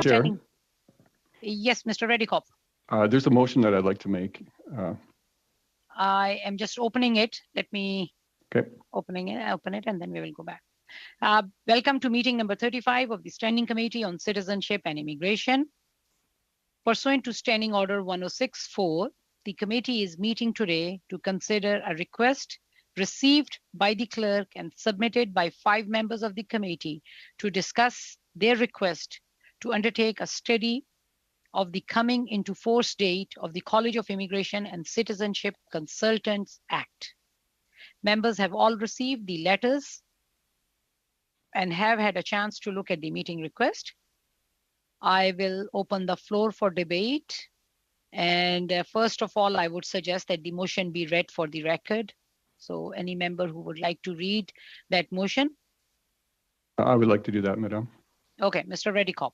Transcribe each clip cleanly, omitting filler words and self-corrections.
Chair. Yes, Mr. Reddycop. There's a motion that I'd like to make. I am just opening it. Let me Okay. open it, and then we will go back. Welcome to meeting number 35 of the Standing Committee on Citizenship and Immigration. Pursuant to Standing Order 1064, the committee is meeting today to consider a request received by the clerk and submitted by 5 members of the committee to discuss their request to undertake a study of the coming into force date of the College of Immigration and Citizenship Consultants Act. Members have all received the letters and have had a chance to look at the meeting request. I will open the floor for debate. And first of all, I would suggest that the motion be read for the record. So any member who would like to read that motion? I would like to do that, Madam. Okay, Mr. Reddycop.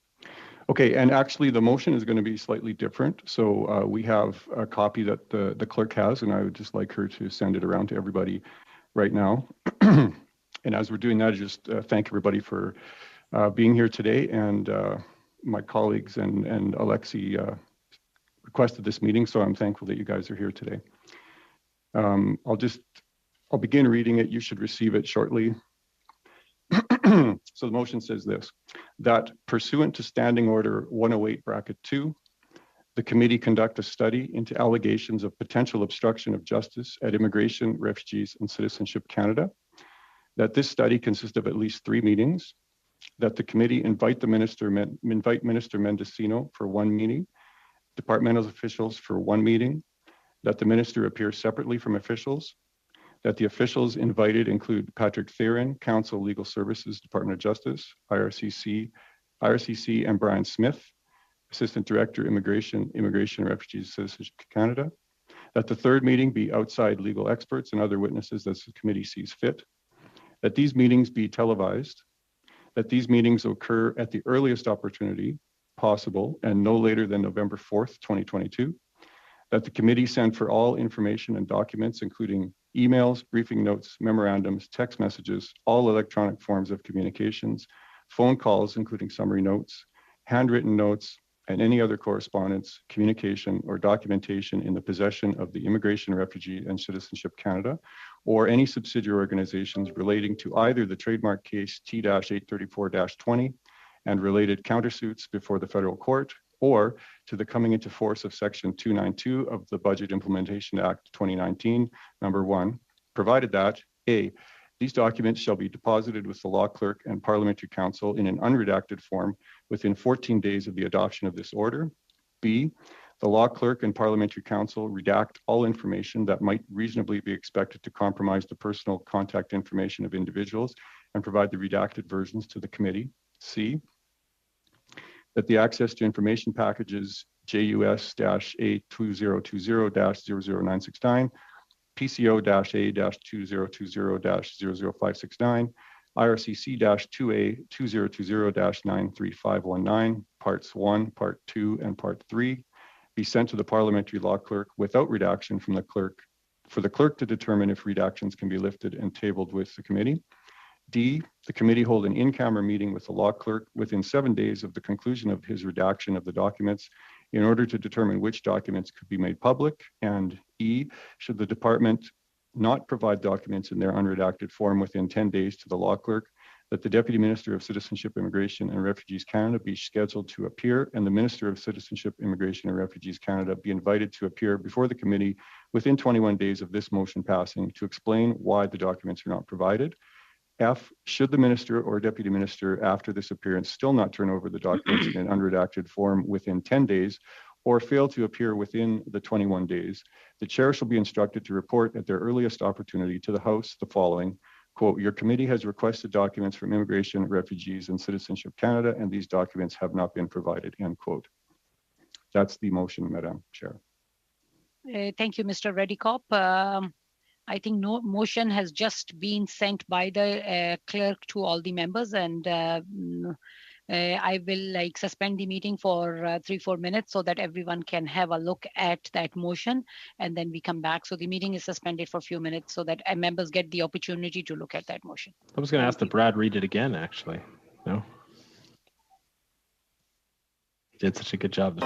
Okay, and actually the motion is going to be slightly different. So we have a copy that the clerk has, and I would just like her to send it around to everybody right now. And as we're doing that, I just thank everybody for being here today. And my colleagues and Alexi requested this meeting, so I'm thankful that you guys are here today. I'll begin reading it. You should receive it shortly. So the motion says this, that pursuant to Standing Order 108(2), the committee conduct a study into allegations of potential obstruction of justice at Immigration, Refugees, and Citizenship Canada, that this study consists of at least 3 meetings, that the committee invite Minister Mendocino for 1 meeting, departmental officials for 1 meeting, that the minister appear separately from officials, that the officials invited include Patrick Theron, Counsel Legal Services, Department of Justice, IRCC, and Brian Smith, Assistant Director, Immigration, Refugees, Citizenship Canada, that the 3rd meeting be outside legal experts and other witnesses as the committee sees fit, that these meetings be televised, that these meetings occur at the earliest opportunity possible and no later than November 4th, 2022, that the committee send for all information and documents, including emails, briefing notes, memorandums, text messages, all electronic forms of communications, phone calls, including summary notes, handwritten notes, and any other correspondence, communication, or documentation in the possession of the Immigration, Refugee, and Citizenship Canada, or any subsidiary organizations relating to either the trademark case T-834-20 and related countersuits before the federal court, or to the coming into force of Section 292 of the Budget Implementation Act 2019, number 1, provided that A, these documents shall be deposited with the law clerk and parliamentary council in an unredacted form within 14 days of the adoption of this order. B, the law clerk and parliamentary council redact all information that might reasonably be expected to compromise the personal contact information of individuals and provide the redacted versions to the committee. C, that the access to information packages JUS-A2020-00969, PCO-A-2020-00569, IRCC-2A-2020-93519, Parts 1, Part 2, and Part 3 be sent to the parliamentary law clerk without redaction from the clerk, for the clerk to determine if redactions can be lifted and tabled with the committee. D, the committee hold an in-camera meeting with the law clerk within 7 days of the conclusion of his redaction of the documents in order to determine which documents could be made public. And E, should the department not provide documents in their unredacted form within 10 days to the law clerk, that the Deputy Minister of Citizenship, Immigration, and Refugees Canada be scheduled to appear, and the Minister of Citizenship, Immigration, and Refugees Canada be invited to appear before the committee within 21 days of this motion passing to explain why the documents are not provided. F, should the minister or deputy minister after this appearance still not turn over the documents in an unredacted form within 10 days or fail to appear within the 21 days, the chair shall be instructed to report at their earliest opportunity to the House the following, quote, your committee has requested documents from Immigration, Refugees, and Citizenship Canada, and these documents have not been provided, end quote. That's the motion, Madam Chair. Thank you, Mr. Reddycop. I think no motion has just been sent by the clerk to all the members, and I will suspend the meeting for 3-4 minutes so that everyone can have a look at that motion, and then we come back. So the meeting is suspended for a few minutes so that members get the opportunity to look at that motion. I was going to ask that Brad read it again, actually. No? You did such a good job.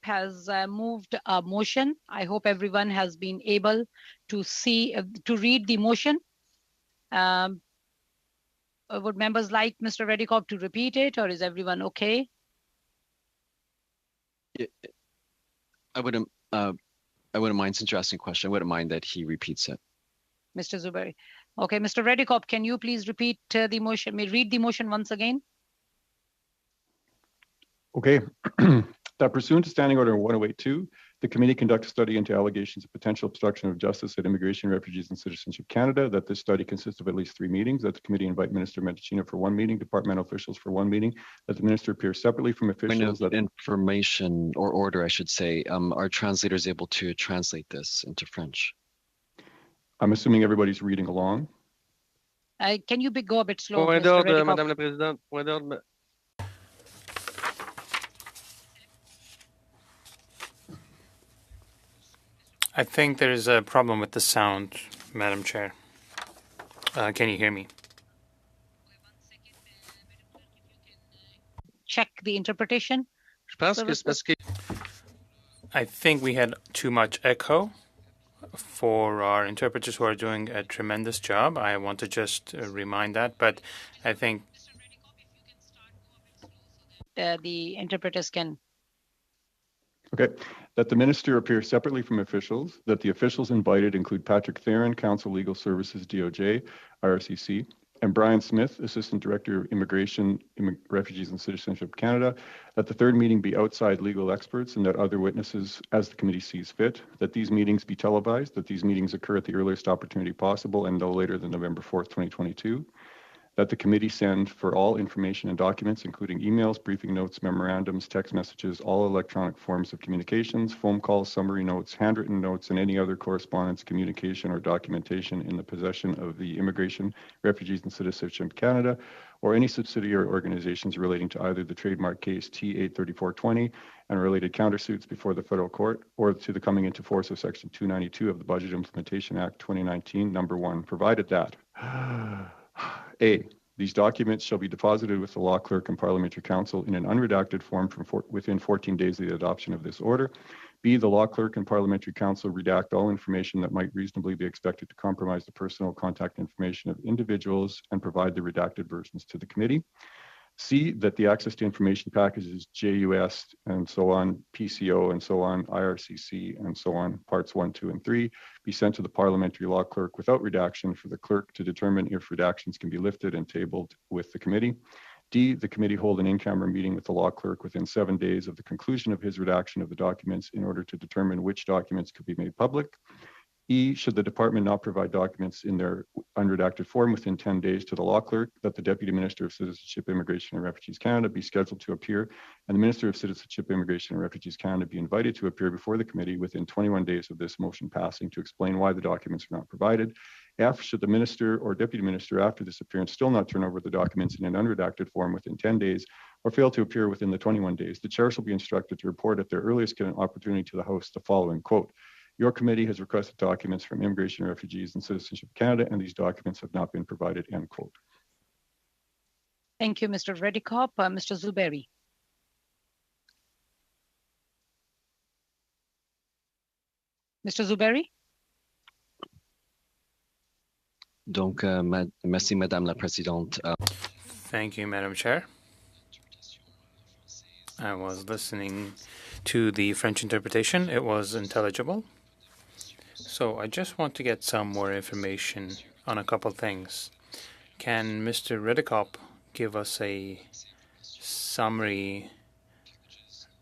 has moved a motion. I hope everyone has been able to see, to read the motion. Would members like Mr. Reddycop to repeat it, or is everyone okay? I wouldn't mind, since you're asking a question, I wouldn't mind that he repeats it. Mr. Zuberi. Okay, Mr. Reddycop, can you please repeat the motion? May read the motion once again? Okay. That pursuant to Standing Order 1082, the committee conduct a study into allegations of potential obstruction of justice at Immigration, Refugees, and Citizenship Canada, that this study consists of at least 3 meetings, that the committee invite Minister Mendocino for 1 meeting, departmental officials for 1 meeting, that the minister appear separately from officials. Point of information or order, I should say, are translators able to translate this into French? I'm assuming everybody's reading along. Can you go a bit slow, Point Mr. d'ordre, Reddycop? Madame la Présidente. Point d'ordre. I think there is a problem with the sound, Madam Chair. Can you hear me? Check the interpretation. Je pense que c'est parce que I think we had too much echo for our interpreters who are doing a tremendous job. I want to just remind that, but I think the interpreters can. Okay. That the minister appear separately from officials, that the officials invited include Patrick Theron, Council Legal Services, DOJ, IRCC, and Brian Smith, Assistant Director of Immigration, Refugees, and Citizenship Canada, that the third meeting be outside legal experts and that other witnesses as the committee sees fit, that these meetings be televised, that these meetings occur at the earliest opportunity possible and no later than November 4th, 2022, that the committee send for all information and documents, including emails, briefing notes, memorandums, text messages, all electronic forms of communications, phone calls, summary notes, handwritten notes, and any other correspondence, communication, or documentation in the possession of the Immigration, Refugees, and Citizenship Canada, or any subsidiary organizations relating to either the trademark case T83420 and related countersuits before the federal court, or to the coming into force of Section 292 of the Budget Implementation Act 2019, number 1, provided that A, these documents shall be deposited with the law clerk and parliamentary council in an unredacted form within 14 days of the adoption of this order. B, the law clerk and parliamentary council redact all information that might reasonably be expected to compromise the personal contact information of individuals and provide the redacted versions to the committee. C, that the access to information packages JUS and so on, PCO and so on, IRCC and so on, parts 1, 2, and 3, be sent to the parliamentary law clerk without redaction for the clerk to determine if redactions can be lifted and tabled with the committee. D, the committee hold an in-camera meeting with the law clerk within 7 days of the conclusion of his redaction of the documents in order to determine which documents could be made public. E, should the department not provide documents in their unredacted form within 10 days to the law clerk, that the Deputy Minister of Citizenship, Immigration and Refugees Canada be scheduled to appear, and the Minister of Citizenship, Immigration and Refugees Canada be invited to appear before the committee within 21 days of this motion passing to explain why the documents are not provided. F, should the Minister or Deputy Minister after this appearance still not turn over the documents in an unredacted form within 10 days or fail to appear within the 21 days, the chair shall be instructed to report at their earliest opportunity to the House the following, quote, your committee has requested documents from Immigration, Refugees, and Citizenship Canada, and these documents have not been provided, end quote. Thank you, Mr. Reddycop. Mr. Zuberi. Mr. Zuberi? Donc, merci, Madame la Présidente. Thank you, Madam Chair. I was listening to the French interpretation. It was intelligible. So I just want to get some more information on a couple things. Can Mr. Reddycop give us a summary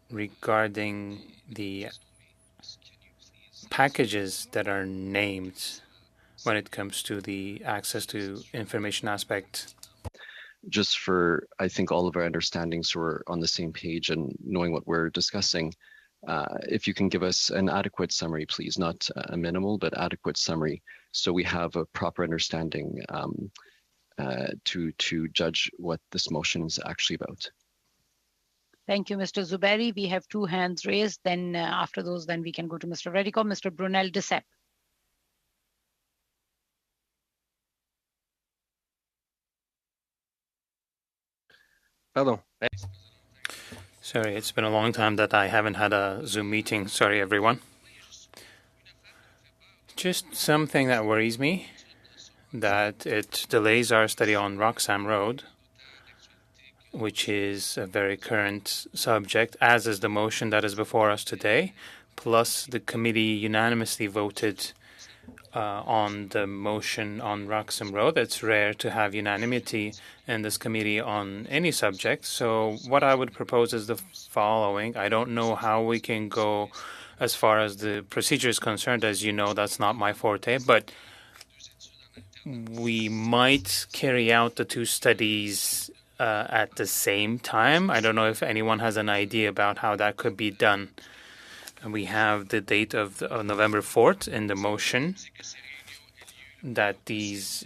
regarding the packages that are named when it comes to the access to information aspect? Just for, I think, all of our understandings, so we're on the same page and knowing what we're discussing. If you can give us an adequate summary, please, not a minimal, but adequate summary, so we have a proper understanding to judge what this motion is actually about. Thank you, Mr. Zuberi. We have 2 hands raised. Then after those, then we can go to Mr. Reddycop. Mr. Brunel Desep. Pardon. Sorry, it's been a long time that I haven't had a Zoom meeting. Sorry, everyone. Just something that worries me, that it delays our study on Roxham Road, which is a very current subject, as is the motion that is before us today. Plus, the committee unanimously voted on the motion on Roxham Road. It's rare to have unanimity in this committee on any subject. So what I would propose is the following. I don't know how we can go as far as the procedure is concerned. As you know, that's not my forte, but we might carry out the two studies at the same time. I don't know if anyone has an idea about how that could be done. And we have the date of November 4th in the motion, that these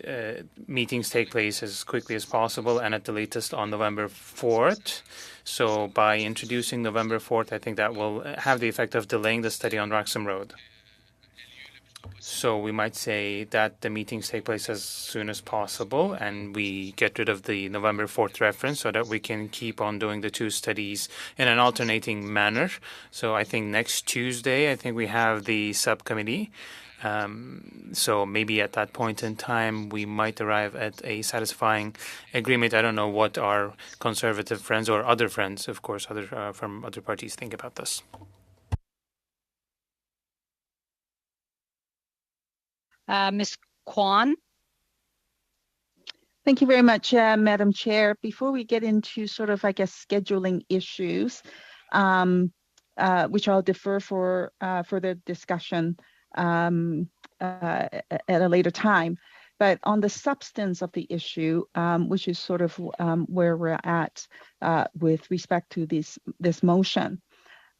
meetings take place as quickly as possible and at the latest on November 4th. So by introducing November 4th, I think that will have the effect of delaying the study on Roxham Road. So we might say that the meetings take place as soon as possible and we get rid of the November 4th reference so that we can keep on doing the two studies in an alternating manner. So I think next Tuesday, I think we have the subcommittee. So maybe at that point in time, we might arrive at a satisfying agreement. I don't know what our conservative friends or other friends, of course, other from other parties think about this. Ms. Kwan. Thank you very much, Madam Chair. Before we get into sort of, I guess, scheduling issues, which I'll defer for further discussion at a later time. But on the substance of the issue, which is sort of where we're at with respect to this motion,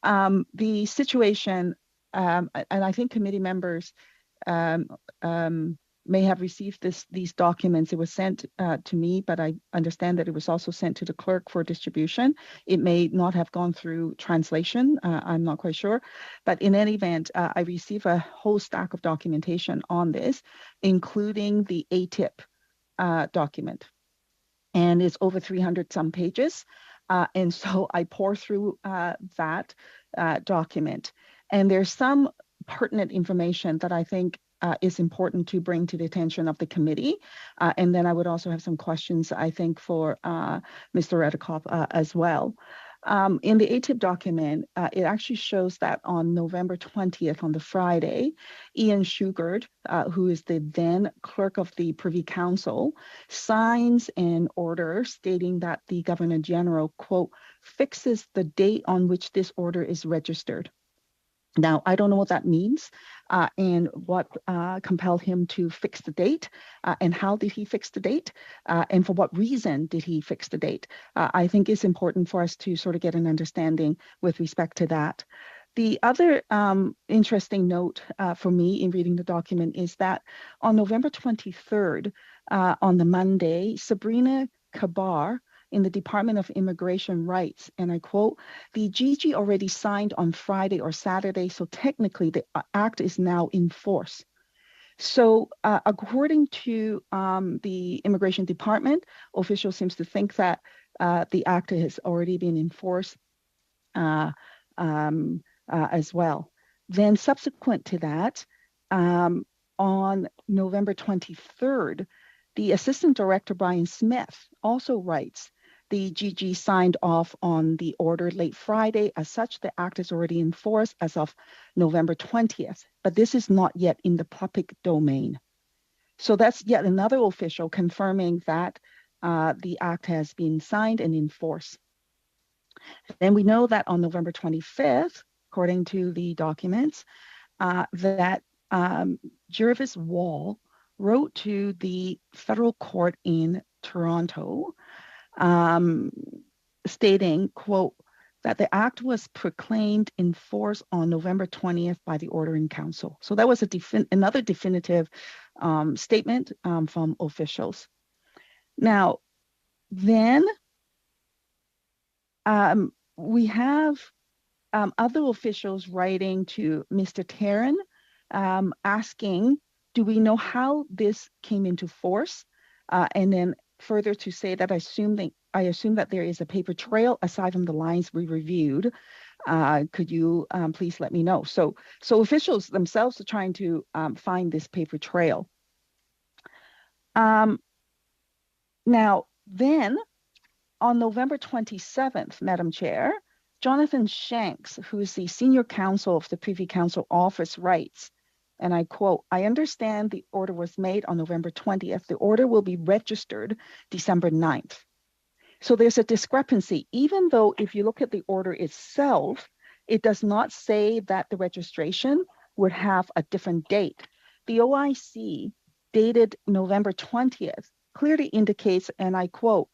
the situation, and I think committee members may have received these documents. It was sent to me, but I understand that it was also sent to the clerk for distribution. It may not have gone through translation. I'm not quite sure. But in any event, I received a whole stack of documentation on this, including the ATIP document. And it's over 300 some pages. And so I pour through that document. And there's some pertinent information that I think is important to bring to the attention of the committee. And then I would also have some questions, I think, for Mr. Redekop as well. In the ATIP document, it actually shows that on November 20th, on the Friday, Ian Shugard, who is the then clerk of the Privy Council, signs an order stating that the Governor General, quote, fixes the date on which this order is registered. Now, I don't know what that means and what compelled him to fix the date and how did he fix the date and for what reason did he fix the date. I think it's important for us to sort of get an understanding with respect to that. The other interesting note for me in reading the document is that on November 23rd, on the Monday, Sabrina Kabar, in the Department of Immigration writes, and I quote, the GG already signed on Friday or Saturday, so technically the act is now in force. So according to the Immigration Department, official seems to think that the act has already been enforced as well. Then subsequent to that, on November 23rd, the Assistant Director, Brian Smith, also writes, the GG signed off on the order late Friday. As such, the act is already in force as of November 20th, but this is not yet in the public domain. So that's yet another official confirming that the act has been signed and in force. Then we know that on November 25th, according to the documents, that Jervis Wall wrote to the federal court in Toronto stating, quote, that the act was proclaimed in force on November 20th by the Ordering Council. So that was another definitive statement from officials. Now, then we have other officials writing to Mr. Tarrant asking, do we know how this came into force? And then further to say that I assume that there is a paper trail aside from the lines we reviewed. Could you please let me know? So officials themselves are trying to find this paper trail. Now, then on November 27th, Madam Chair, Jonathan Shanks, who is the senior counsel of the Privy Council Office, writes, and I quote, "I understand the order was made on November 20th. The order will be registered December 9th. So there's a discrepancy, even though if you look at the order itself, it does not say that the registration would have a different date. The OIC dated November 20th clearly indicates, and I quote,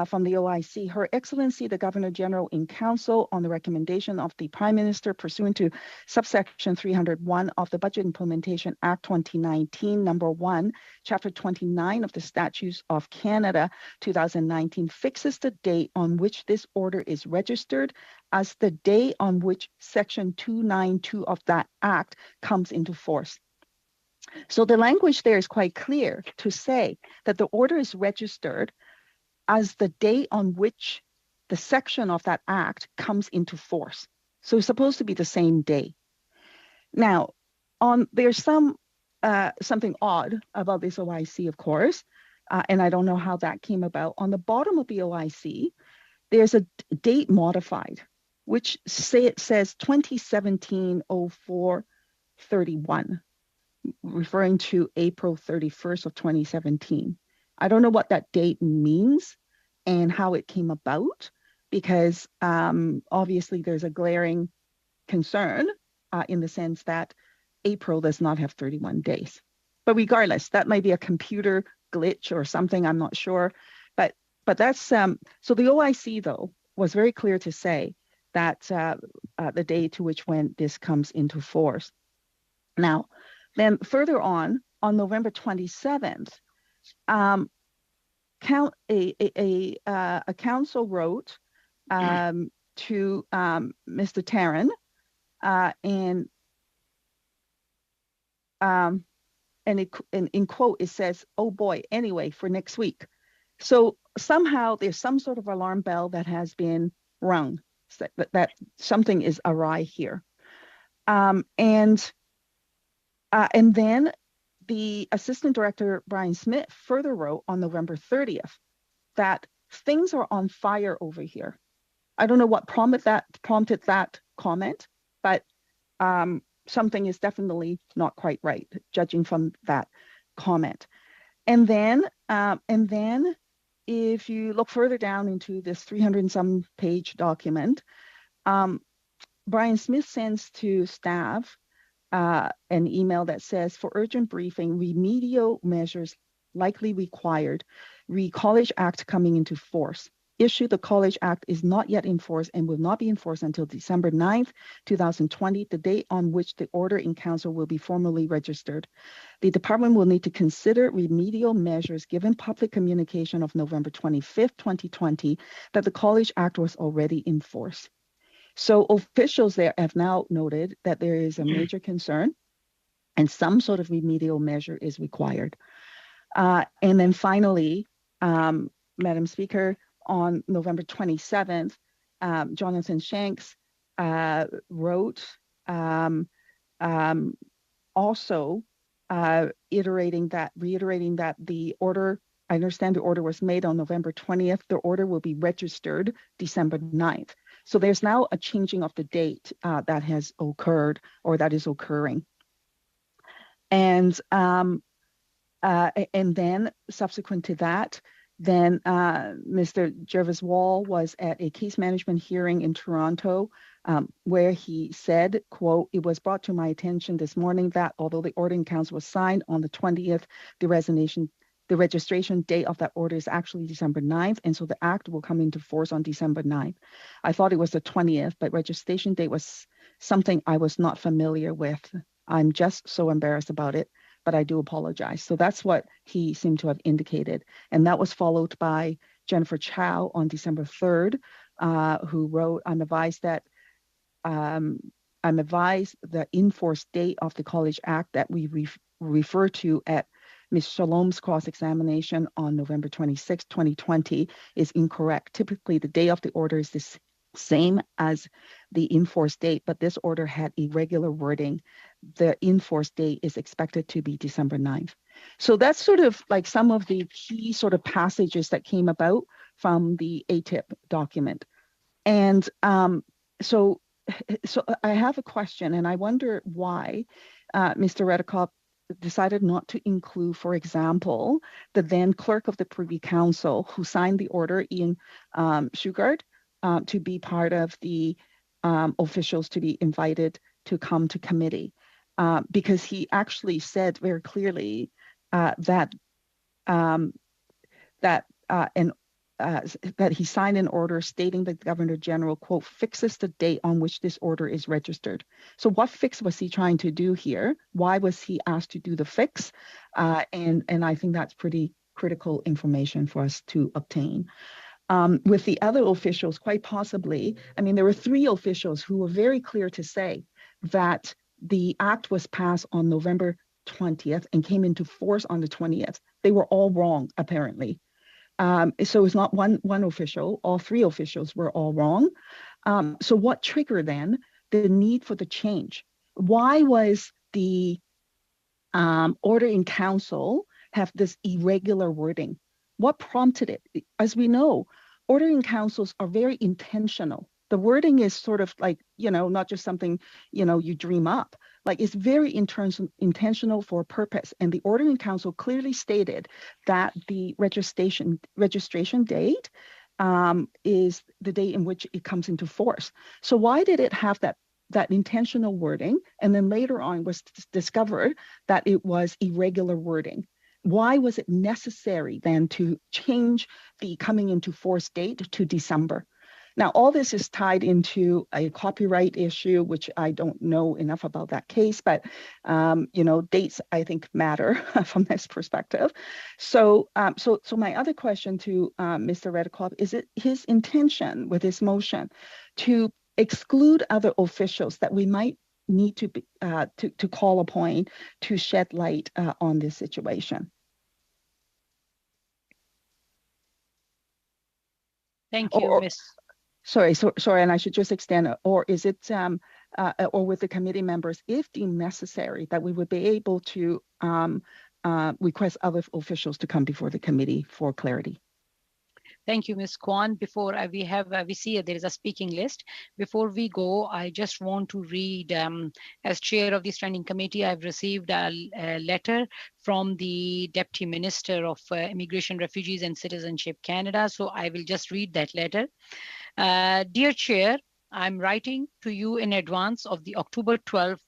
from the OIC, Her Excellency the Governor General in Council, on the recommendation of the Prime Minister pursuant to subsection 301 of the Budget Implementation Act 2019, number 1, Chapter 29 of the Statutes of Canada 2019, fixes the date on which this order is registered as the day on which section 292 of that act comes into force." So the language there is quite clear to say that the order is registered as the day on which the section of that act comes into force. So it's supposed to be the same day. Now, there's something odd about this OIC, of course, and I don't know how that came about. On the bottom of the OIC, there's a date modified, which says 2017-04-31, referring to April 31st of 2017. I don't know what that date means and how it came about, because obviously there's a glaring concern in the sense that April does not have 31 days. But regardless, that might be a computer glitch or something, I'm not sure. But that's, so the OIC though was very clear to say that the day to which when this comes into force. Now, then further on November 27th, a council wrote to Mr. Tarrant, and in quote it says, "Oh boy, anyway, for next week." So somehow there's some sort of alarm bell that has been rung, that something is awry here, and then the Assistant Director, Brian Smith, further wrote on November 30th that things are on fire over here. I don't know what prompted that comment, but something is definitely not quite right, judging from that comment. And then if you look further down into this 300 and some page document, Brian Smith sends to staff an email that says, "For urgent briefing, remedial measures likely required, College Act coming into force. Issue: the College Act is not yet in force and will not be enforced until December 9th, 2020, the date on which the order in council will be formally registered. The department will need to consider remedial measures given public communication of November 25th, 2020, that the College Act was already in force." So officials there have now noted that there is a major concern and some sort of remedial measure is required. And then finally, Madam Speaker, on November 27th, Jonathan Shanks wrote also reiterating that the order, I understand the order was made on November 20th, the order will be registered December 9th. So there's now a changing of the date that has occurred or that is occurring. And then subsequent to that, then Mr. Jervis Wall was at a case management hearing in Toronto where he said, quote, "It was brought to my attention this morning that although the order in council was signed on the 20th, the registration date of that order is actually December 9th, and so the act will come into force on December 9th. I thought it was the 20th, but registration date was something I was not familiar with. I'm just so embarrassed about it, but I do apologize." So that's what he seemed to have indicated. And that was followed by Jennifer Chow on December 3rd, who wrote, I'm advised the in-force date of the College Act that we refer to Ms. Shalom's cross-examination on November 26, 2020 is incorrect. Typically, the day of the order is the same as the enforced date, but this order had irregular wording. The enforced date is expected to be December 9th. So that's sort of like some of the key sort of passages that came about from the ATIP document. And so I have a question, and I wonder why Mr. Redekop decided not to include, for example, the then clerk of the Privy Council who signed the order, Ian Shugart, to be part of the officials to be invited to come to committee, because he actually said very clearly that he signed an order stating that the Governor General, quote, fixes the date on which this order is registered. So what fix was he trying to do here? Why was he asked to do the fix? And I think that's pretty critical information for us to obtain. With the other officials, quite possibly, I mean, there were 3 officials who were very clear to say that the act was passed on November 20th and came into force on the 20th. They were all wrong, apparently. So it's not one official, all 3 officials were all wrong. So what triggered then the need for the change? Why was the order in council have this irregular wording? What prompted it? As we know, order in councils are very intentional. The wording is sort of like, not just something, you dream up. Like it's very intentional for a purpose. And the Order in Council clearly stated that the registration date is the date in which it comes into force. So why did it have that intentional wording? And then later on was discovered that it was irregular wording. Why was it necessary then to change the coming into force date to December? Now, all this is tied into a copyright issue, which I don't know enough about that case, but, dates, I think, matter from this perspective. So my other question to Mr. Redekop, is it his intention with his motion to exclude other officials that we might need to call upon to shed light on this situation? Thank you, Ms. Sorry, and I should just extend, or is it, or with the committee members, if deemed necessary, that we would be able to request other officials to come before the committee for clarity? Thank you, Ms. Kwan. Before we see there is a speaking list. Before we go, I just want to read, as chair of the standing committee, I've received a letter from the Deputy Minister of Immigration, Refugees and Citizenship Canada. So I will just read that letter. Dear Chair, I'm writing to you in advance of the October 12,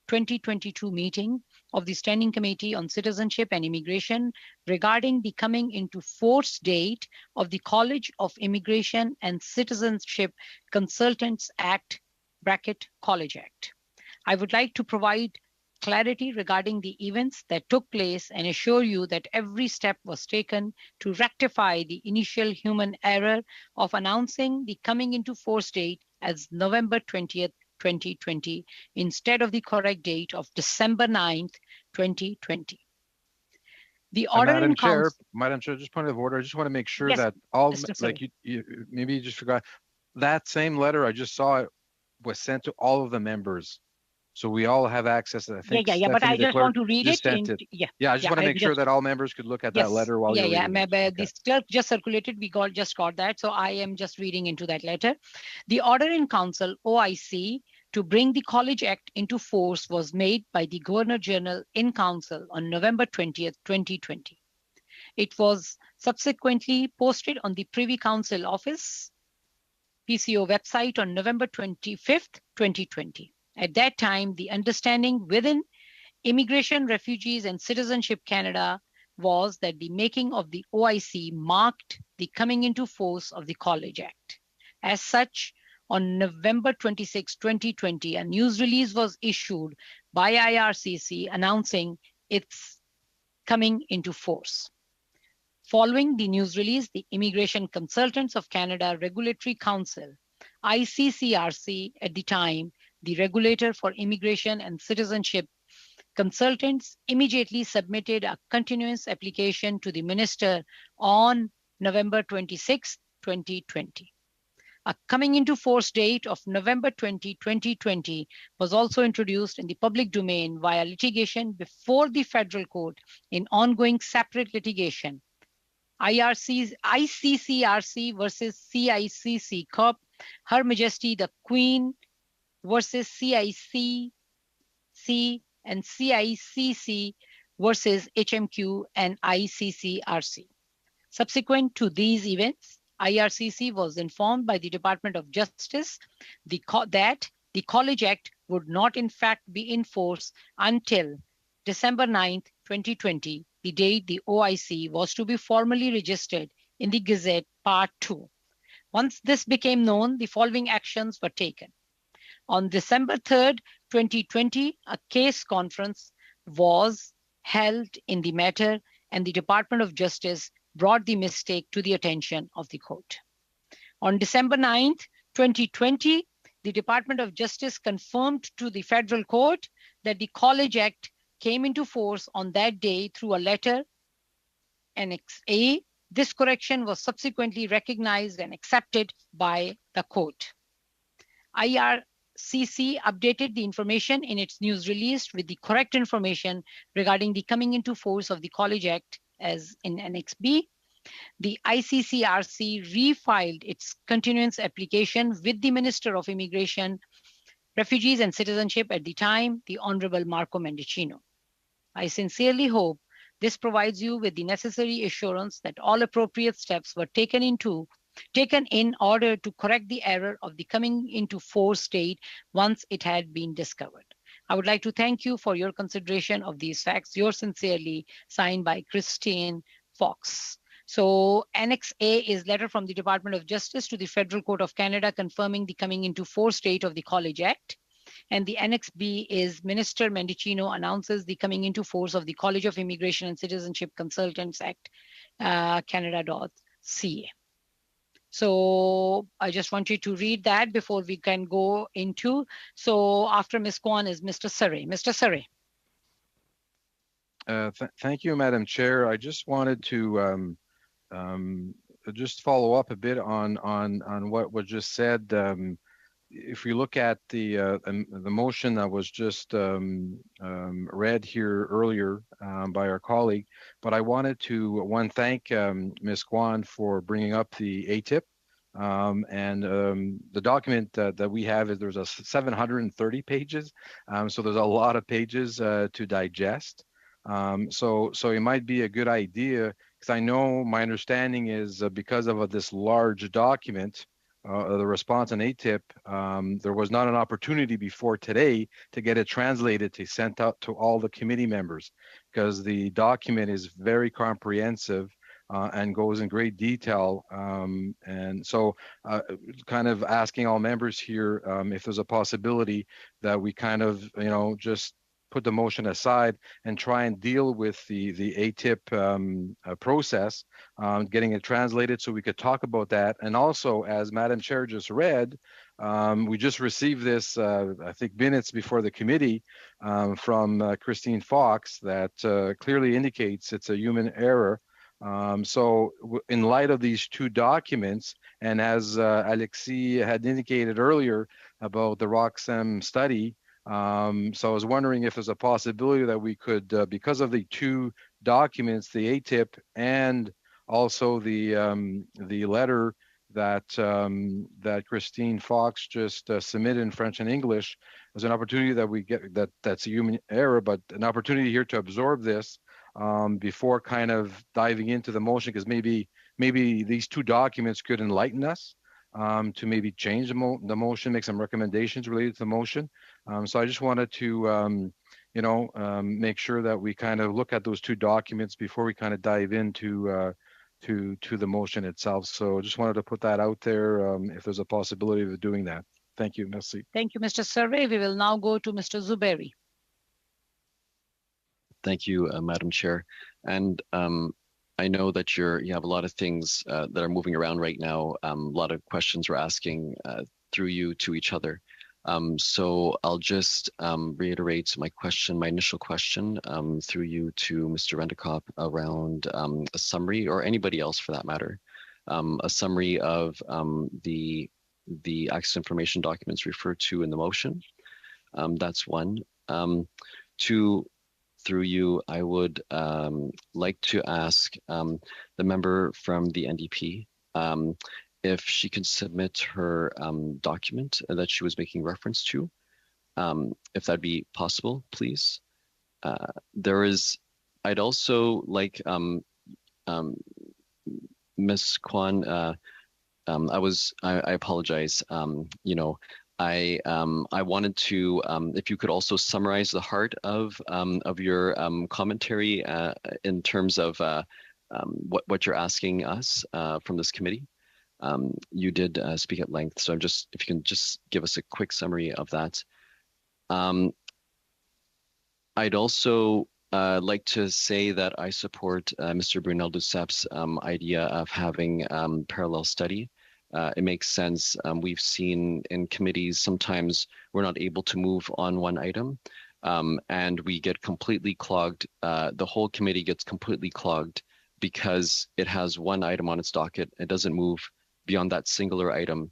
2022 meeting of the Standing Committee on Citizenship and Immigration regarding the coming into force date of the College of Immigration and Citizenship Consultants Act, College Act. I would like to provide clarity regarding the events that took place and assure you that every step was taken to rectify the initial human error of announcing the coming into force date as November 20th, 2020, instead of the correct date of December 9th, 2020. The order Madam in Chair, council. Madam Chair, just point of order. I just want to make sure Yes, that all, Mr. like you, maybe you just forgot, that same letter, I just saw it was sent to all of the members. So we all have access. I think Yeah. But I just want to read it. I just want to make sure just, that all members could look at yes, that letter while you're reading it. Okay. This clerk just circulated. We just got that. So I am just reading into that letter. The order in council, OIC, to bring the College Act into force was made by the Governor General in council on November 20th, 2020. It was subsequently posted on the Privy Council Office PCO website on November 25th, 2020. At that time, the understanding within Immigration, Refugees and Citizenship Canada was that the making of the OIC marked the coming into force of the College Act. As such, on November 26, 2020, a news release was issued by IRCC announcing its coming into force. Following the news release, the Immigration Consultants of Canada Regulatory Council, ICCRC at the time, the regulator for immigration and citizenship, consultants immediately submitted a continuance application to the minister on November 26, 2020. A coming into force date of November 20, 2020 was also introduced in the public domain via litigation before the federal court in ongoing separate litigation. ICCRC versus CICC Corp, Her Majesty the Queen versus CICC and CICC versus HMQ and ICCRC. Subsequent to these events, IRCC was informed by the Department of Justice that the College Act would not in fact be in force until December 9th, 2020, the date the OIC was to be formally registered in the Gazette Part 2. Once this became known, the following actions were taken. On December 3rd, 2020, a case conference was held in the matter, and the Department of Justice brought the mistake to the attention of the court. On December 9th, 2020, the Department of Justice confirmed to the federal court that the College Act came into force on that day through a letter, Annex A. This correction was subsequently recognized and accepted by the court. IRCC updated the information in its news release with the correct information regarding the coming into force of the College Act as in Annex B. The ICCRC refiled its continuance application with the Minister of Immigration, Refugees and Citizenship at the time, the Honorable Marco Mendicino. I sincerely hope this provides you with the necessary assurance that all appropriate steps were taken in order to correct the error of the coming into force date once it had been discovered. I would like to thank you for your consideration of these facts. Yours sincerely, signed by Christine Fox. So Annex A is letter from the Department of Justice to the Federal Court of Canada confirming the coming into force date of the College Act. And the Annex B is Minister Mendicino announces the coming into force of the College of Immigration and Citizenship Consultants Act, Canada.ca. So I just want you to read that before we can go into. So after Ms. Kwan is Mr. Surrey. Mr. Surrey. Thank you, Madam Chair. I just wanted to just follow up a bit on what was just said. If we look at the motion that was just read here earlier by our colleague, but I wanted to thank Ms. Kwan for bringing up the ATIP. And the document that we have is there's 730 pages, so there's a lot of pages to digest. So it might be a good idea, because I know my understanding is because of this large document, the response on ATIP, there was not an opportunity before today to get it translated to sent out to all the committee members, because the document is very comprehensive and goes in great detail. And so kind of asking all members here if there's a possibility that we kind of, just put the motion aside and try and deal with the ATIP process, getting it translated so we could talk about that. And also, as Madam Chair just read, we just received this, I think, minutes before the committee from Christine Fox that clearly indicates it's a human error. So in light of these two documents, and as Alexis had indicated earlier about the ROCSEM study, so I was wondering if there's a possibility that we could, because of the two documents, the ATIP and also the letter that Christine Fox just submitted in French and English, as an opportunity that we get that's a human error, but an opportunity here to absorb this before kind of diving into the motion, because maybe these two documents could enlighten us to maybe change the motion, make some recommendations related to the motion. So I just wanted to, make sure that we kind of look at those two documents before we kind of dive into to the motion itself. So just wanted to put that out there if there's a possibility of doing that. Thank you. Merci. Thank you, Mr. Survey. We will now go to Mr. Zuberi. Thank you, Madam Chair. And I know that you have a lot of things that are moving around right now. A lot of questions we're asking through you to each other. So I'll just reiterate my question, my initial question through you to Mr. Rendekop around a summary, or anybody else for that matter, a summary of the access information documents referred to in the motion. That's one. Two, through you, I would like to ask the member from the NDP if she could submit her document that she was making reference to, if that'd be possible, please. I'd also like Ms. Kwan, I apologize. I wanted to, if you could also summarize the heart of your commentary in terms of what you're asking us from this committee. You did speak at length, so if you can just give us a quick summary of that. I'd also like to say that I support Mr. Brunel Ducep's idea of having parallel study. It makes sense. We've seen in committees sometimes we're not able to move on one item, and we get completely clogged. The whole committee gets completely clogged because it has one item on its docket. It doesn't move beyond that singular item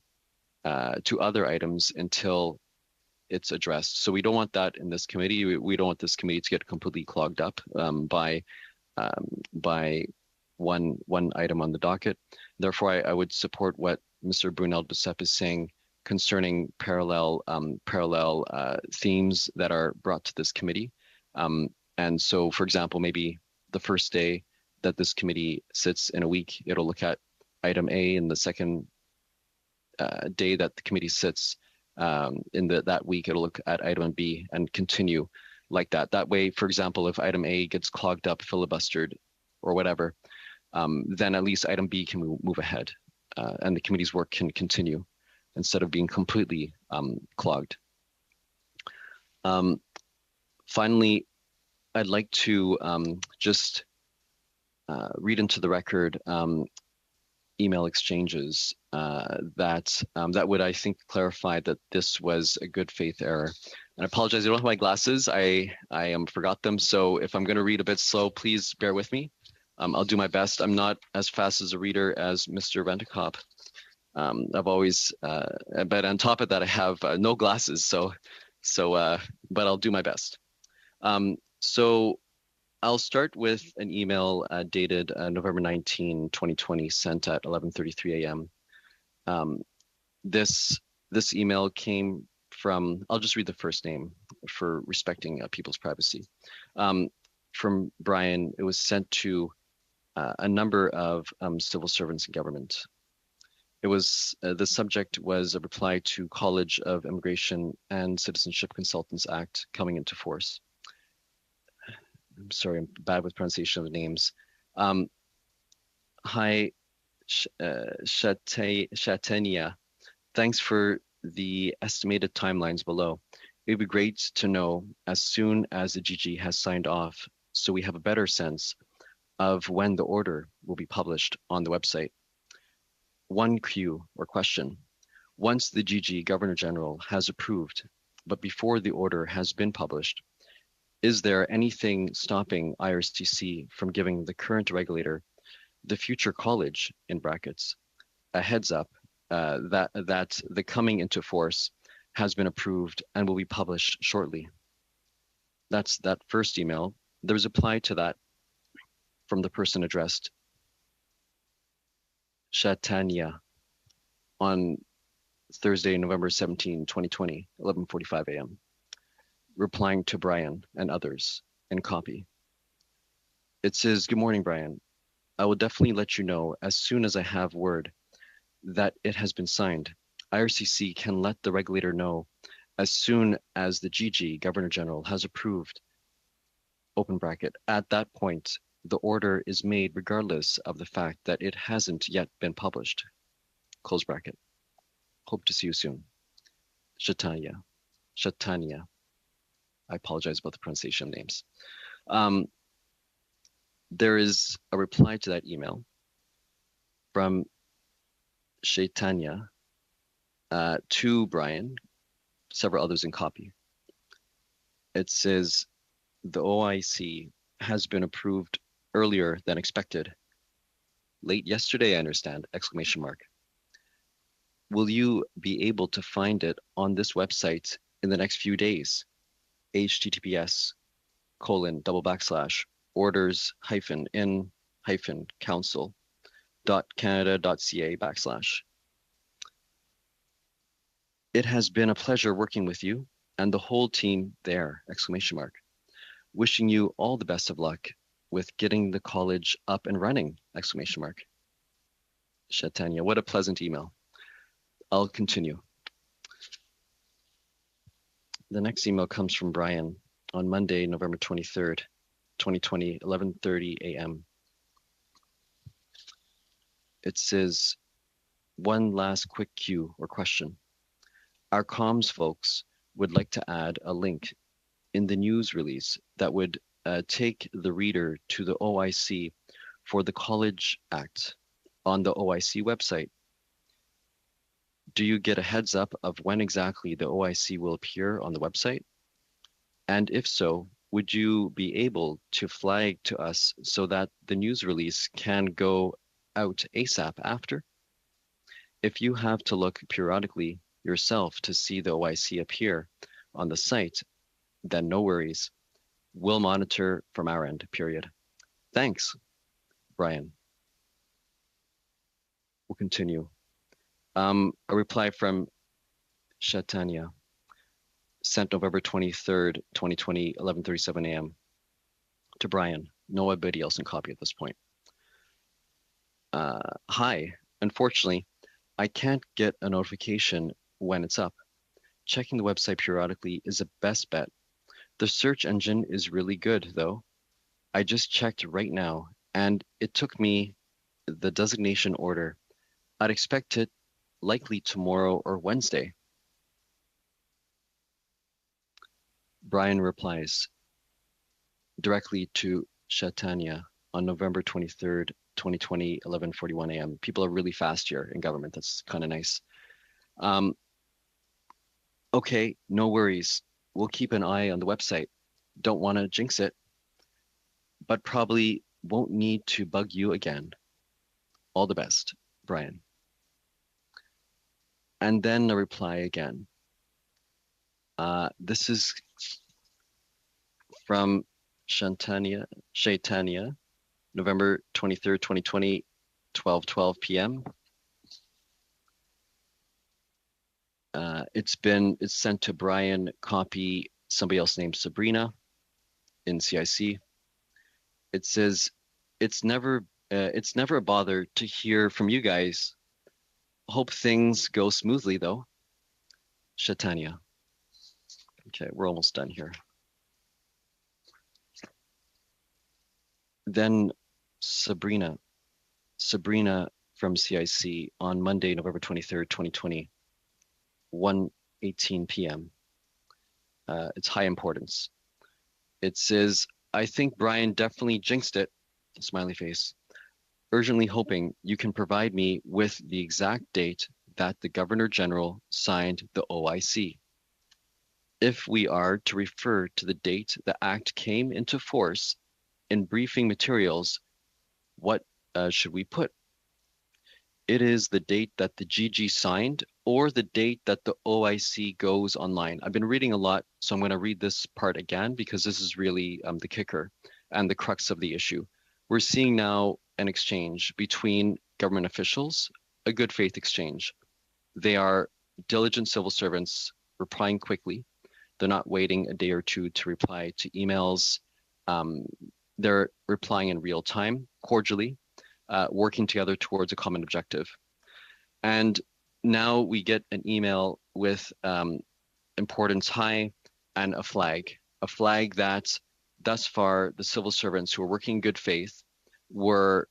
to other items until it's addressed. So we don't want that in this committee. We don't want this committee to get completely clogged up by one item on the docket. Therefore, I would support what Mr. Brunel Ducep is saying concerning parallel themes that are brought to this committee. And so, for example, maybe the first day that this committee sits in a week, it'll look at item A, and the second day that the committee sits in that week, it'll look at item B and continue like that. That way, for example, if item A gets clogged up, filibustered, or whatever, then at least item B can move ahead and the committee's work can continue instead of being completely clogged. Finally, I'd like to just read into the record email exchanges that would, I think, clarify that this was a good faith error. And I apologize, I don't have my glasses. I forgot them. So if I'm going to read a bit slow, please bear with me. I'll do my best. I'm not as fast as a reader as Mr. Rendekop. I've always, but on top of that, I have no glasses. But I'll do my best. So I'll start with an email dated November 19, 2020, sent at 11:33 a.m. This email came from, I'll just read the first name for respecting people's privacy. From Brian. It was sent to a number of civil servants in government. It was, the subject was a reply to College of Immigration and Citizenship Consultants Act coming into force. I'm sorry, I'm bad with pronunciation of names. Hi, Shatenia. Thanks for the estimated timelines below. It would be great to know as soon as the GG has signed off, so we have a better sense of when the order will be published on the website. One Q or question. Once the GG Governor General has approved, but before the order has been published, is there anything stopping IRCC from giving the current regulator, the future college in brackets, a heads up that the coming into force has been approved and will be published shortly? That's that first email. There was a reply to that from the person addressed Shatanya on Thursday, November 17, 2020, 11:45 a.m. replying to Brian and others in copy. It says, "Good morning, Brian. I will definitely let you know as soon as I have word that it has been signed. IRCC can let the regulator know as soon as the GG, Governor General, has approved, open bracket. At that point, the order is made regardless of the fact that it hasn't yet been published, close bracket. Hope to see you soon. Shatanya. I apologize about the pronunciation of names." There is a reply to that email from Shaitanya to Brian several others in copy. It says the OIC has been approved earlier than expected. Late yesterday, I understand, exclamation mark. Will you be able to find it on this website in the next few days? https://orders-in-council.canada.ca/. It has been a pleasure working with you and the whole team there, exclamation mark. Wishing you all the best of luck with getting the college up and running, exclamation mark. Shatanya, what a pleasant email. I'll continue. The next email comes from Brian on Monday, November 23rd, 2020, 11:30 a.m. It says, one last quick cue or question. Our comms folks would like to add a link in the news release that would take the reader to the OIC for the College Act on the OIC website. Do you get a heads up of when exactly the OIC will appear on the website? And if so, would you be able to flag to us so that the news release can go out ASAP after? If you have to look periodically yourself to see the OIC appear on the site, then no worries. We'll monitor from our end, period. Thanks, Brian. We'll continue. A reply from Shatanya, sent November 23rd, 2020, 11:37 a.m. to Brian. Nobody else in copy at this point. Hi, unfortunately, I can't get a notification when it's up. Checking the website periodically is a best bet. The search engine is really good, though. I just checked right now, and it took me the designation order. I'd expect it likely tomorrow or Wednesday. Brian replies directly to Shatanya on November 23rd, 2020, 11:41 a.m. People are really fast here in government. That's kind of nice. Okay, no worries. We'll keep an eye on the website. Don't want to jinx it, but probably won't need to bug you again. All the best, Brian. And then a reply again. This is from Shaitanya, November 23rd, 2020, 12:12 p.m. It's sent to Brian, copy somebody else named Sabrina in CIC. It says, it's never a bother to hear from you guys. Hope things go smoothly though. Shatanya. Okay, we're almost done here. Then Sabrina from CIC on Monday, November 23rd, 2020, 1:18 p.m. It's high importance. It says, I think Brian definitely jinxed it, smiley face. Urgently hoping you can provide me with the exact date that the Governor General signed the OIC. If we are to refer to the date the Act came into force in briefing materials, what should we put? It is the date that the GG signed or the date that the OIC goes online. I've been reading a lot, so I'm going to read this part again because this is really the kicker and the crux of the issue. We're seeing now an exchange between government officials, a good faith exchange. They are diligent civil servants replying quickly. They're not waiting a day or two to reply to emails. They're replying in real time, cordially, working together towards a common objective. And now we get an email with importance high and a flag that thus far the civil servants who are working in good faith were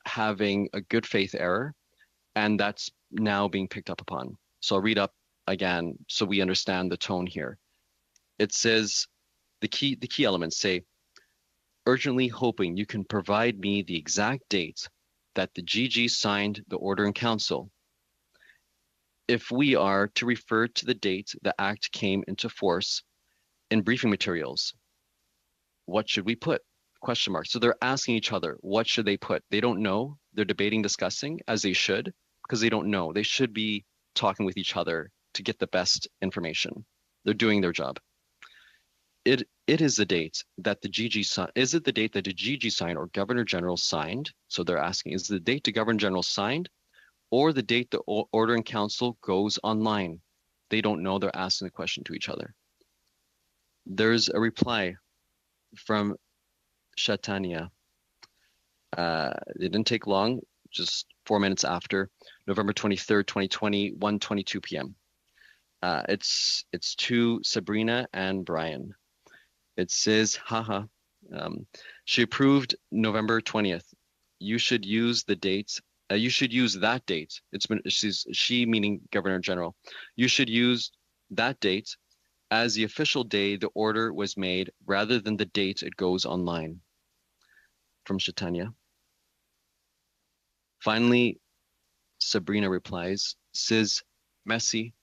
having a good faith error, and that's now being picked up upon. So I'll read up again so we understand the tone here. It says the key elements say, urgently hoping you can provide me the exact date that the GG signed the order in council. if we are to refer to the date the Act came into force in briefing materials, what should we put? Question mark. So they're asking each other, what should they put? They don't know. They're debating, discussing, as they should, because they don't know. They should be talking with each other to get the best information. They're doing their job. It is the date that the GG is it the date that the GG signed or Governor General signed? So they're asking, is the date the Governor General signed or the date the Order in Council goes online? They don't know. They're asking the question to each other. There's a reply from Chaitanya. It didn't take long, just 4 minutes after, November 23rd, 2020, 1:22 p.m. It's to Sabrina and Brian. It says, haha, she approved November 20th. You should use the date. You should use that date. She meaning Governor General. You should use that date as the official day the order was made rather than the date it goes online. From Chaitanya. Finally, Sabrina replies, says, merci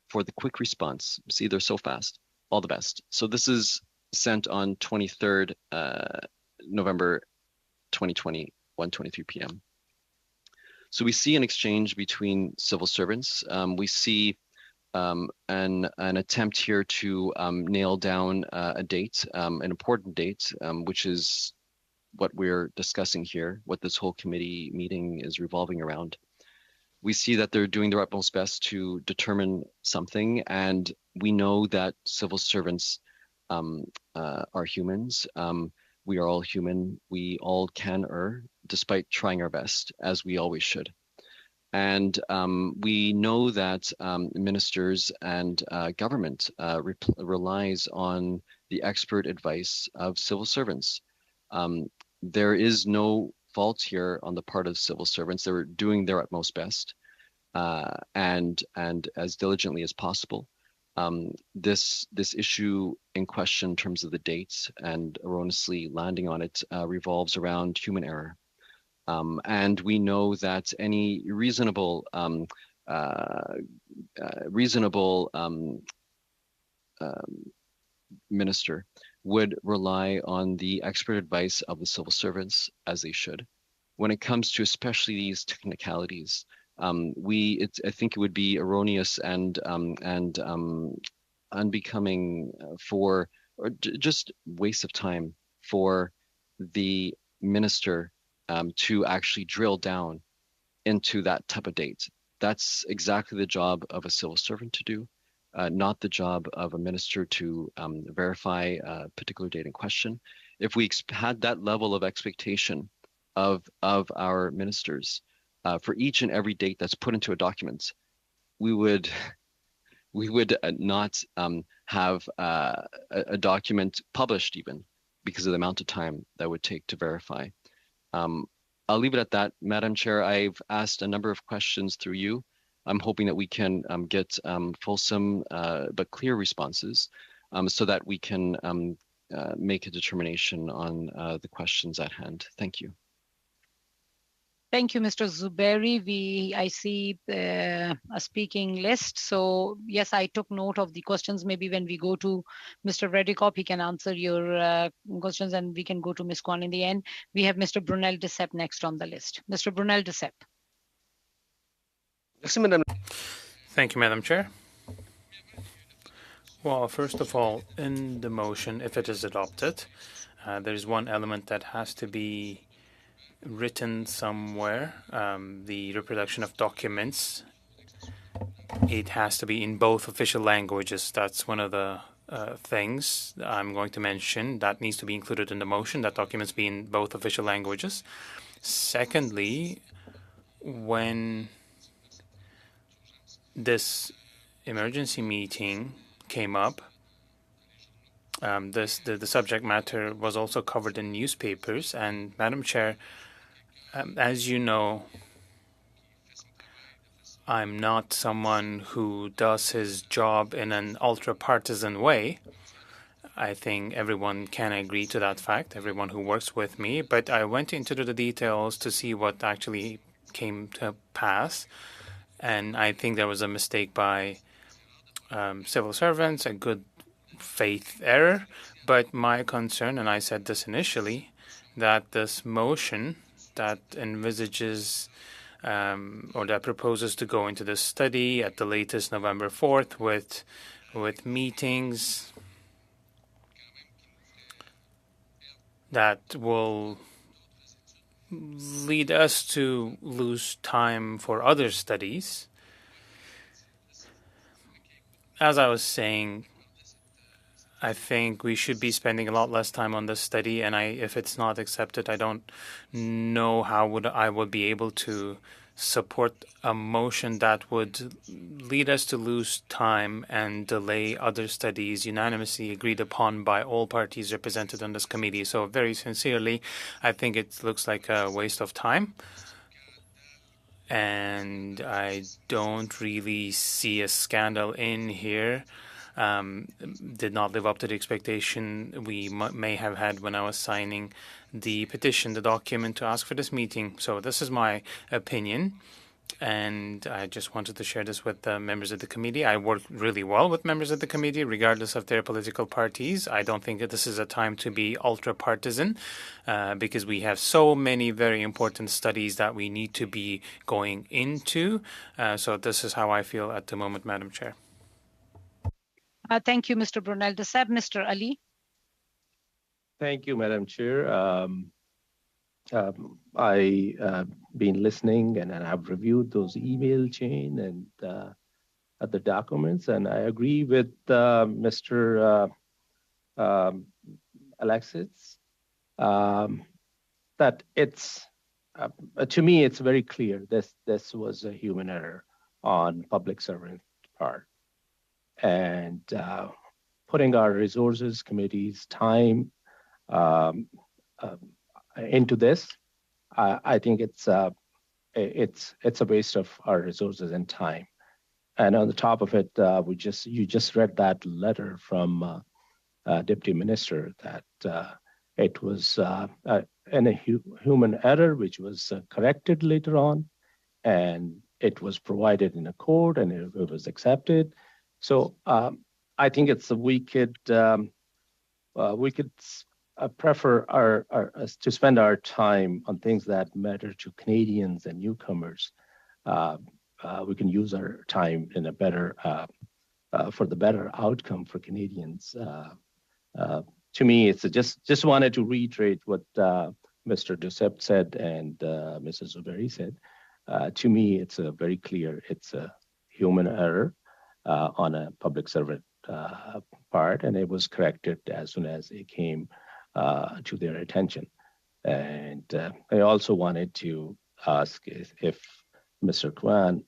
for the quick response. See, they're so fast. All the best. So this is sent on 23rd November 2020, 1:23 p.m. So we see an exchange between civil servants. We see an attempt here to nail down a date, an important date, which is what we're discussing here, what this whole committee meeting is revolving around. We see that they're doing their utmost best to determine something, and we know that civil servants are humans. We are all human. We all can err, despite trying our best, as we always should. And we know that ministers and government relies on the expert advice of civil servants. There is no fault here on the part of civil servants. They're doing their utmost best and as diligently as possible. This issue in question in terms of the dates and erroneously landing on it revolves around human error. And we know that any reasonable minister would rely on the expert advice of the civil servants, as they should. When it comes to especially these technicalities, I think it would be erroneous and unbecoming or just waste of time for the minister to actually drill down into that type of date. That's exactly the job of a civil servant to do. Not the job of a minister to verify a particular date in question. If we had that level of expectation of our ministers for each and every date that's put into a document, we would not have a document published even because of the amount of time that would take to verify. I'll leave it at that, Madam Chair. I've asked a number of questions through you. I'm hoping that we can get fulsome but clear responses so that we can make a determination on the questions at hand. Thank you. Thank you, Mr. Zuberi. I see a speaking list. So yes, I took note of the questions. Maybe when we go to Mr. Redikop, he can answer your questions and we can go to Ms. Kwan in the end. We have Mr. Brunel Decep next on the list. Mr. Brunel Decep. Thank you, Madam Chair. Well, first of all, in the motion, if it is adopted, there is one element that has to be written somewhere, the reproduction of documents. It has to be in both official languages. That's one of the things I'm going to mention that needs to be included in the motion, that documents be in both official languages. Secondly, when this emergency meeting came up, the subject matter was also covered in newspapers. And Madam Chair, as you know, I'm not someone who does his job in an ultra-partisan way. I think everyone can agree to that fact, everyone who works with me. But I went into the details to see what actually came to pass. And I think there was a mistake by civil servants, a good faith error. But my concern, and I said this initially, that this motion that envisages or that proposes to go into this study at the latest November 4th with meetings that will lead us to lose time for other studies. As I was saying, I think we should be spending a lot less time on this study, and if it's not accepted, I don't know how I would be able to support a motion that would lead us to lose time and delay other studies unanimously agreed upon by all parties represented on this committee. So very sincerely, I think it looks like a waste of time. And I don't really see a scandal in here. Did not live up to the expectation we may have had when I was signing the petition, the document to ask for this meeting. So this is my opinion, and I just wanted to share this with the members of the committee. I work really well with members of the committee, regardless of their political parties. I don't think that this is a time to be ultra-partisan because we have so many very important studies that we need to be going into. So this is how I feel at the moment, Madam Chair. Thank you, Mr. Brunel. Mr. Ali. Thank you, Madam Chair. I been listening and I have reviewed those email chain and the documents, and I agree with Mr. Alexis that it's to me it's very clear this was a human error on public servant part. And putting our resources, committees, time into this, I think it's a waste of our resources and time. And on the top of it, you just read that letter from Deputy Minister that it was a human error, which was corrected later on, and it was provided in a court, and it was accepted. So I think we could prefer to spend our time on things that matter to Canadians and newcomers. We can use our time in a better for the better outcome for Canadians. To me, it's just wanted to reiterate what Mr. Duceppe said and Mrs. Zuberi said. To me, it's a very clear. It's a human error on a public servant part, and it was corrected as soon as it came to their attention. And I also wanted to ask if Mr. Kwan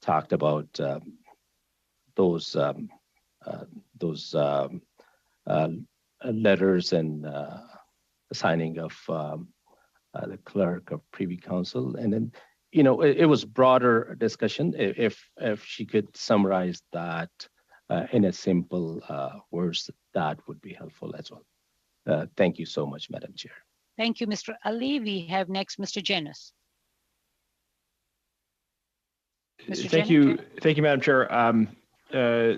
talked about those letters and signing of the clerk of Privy Council, and then it was broader discussion. If she could summarize that in a simple words, that would be helpful as well. Thank you so much, Madam Chair. Thank you, Mr. Ali. We have next Mr. Janus. Thank you, Madam Chair.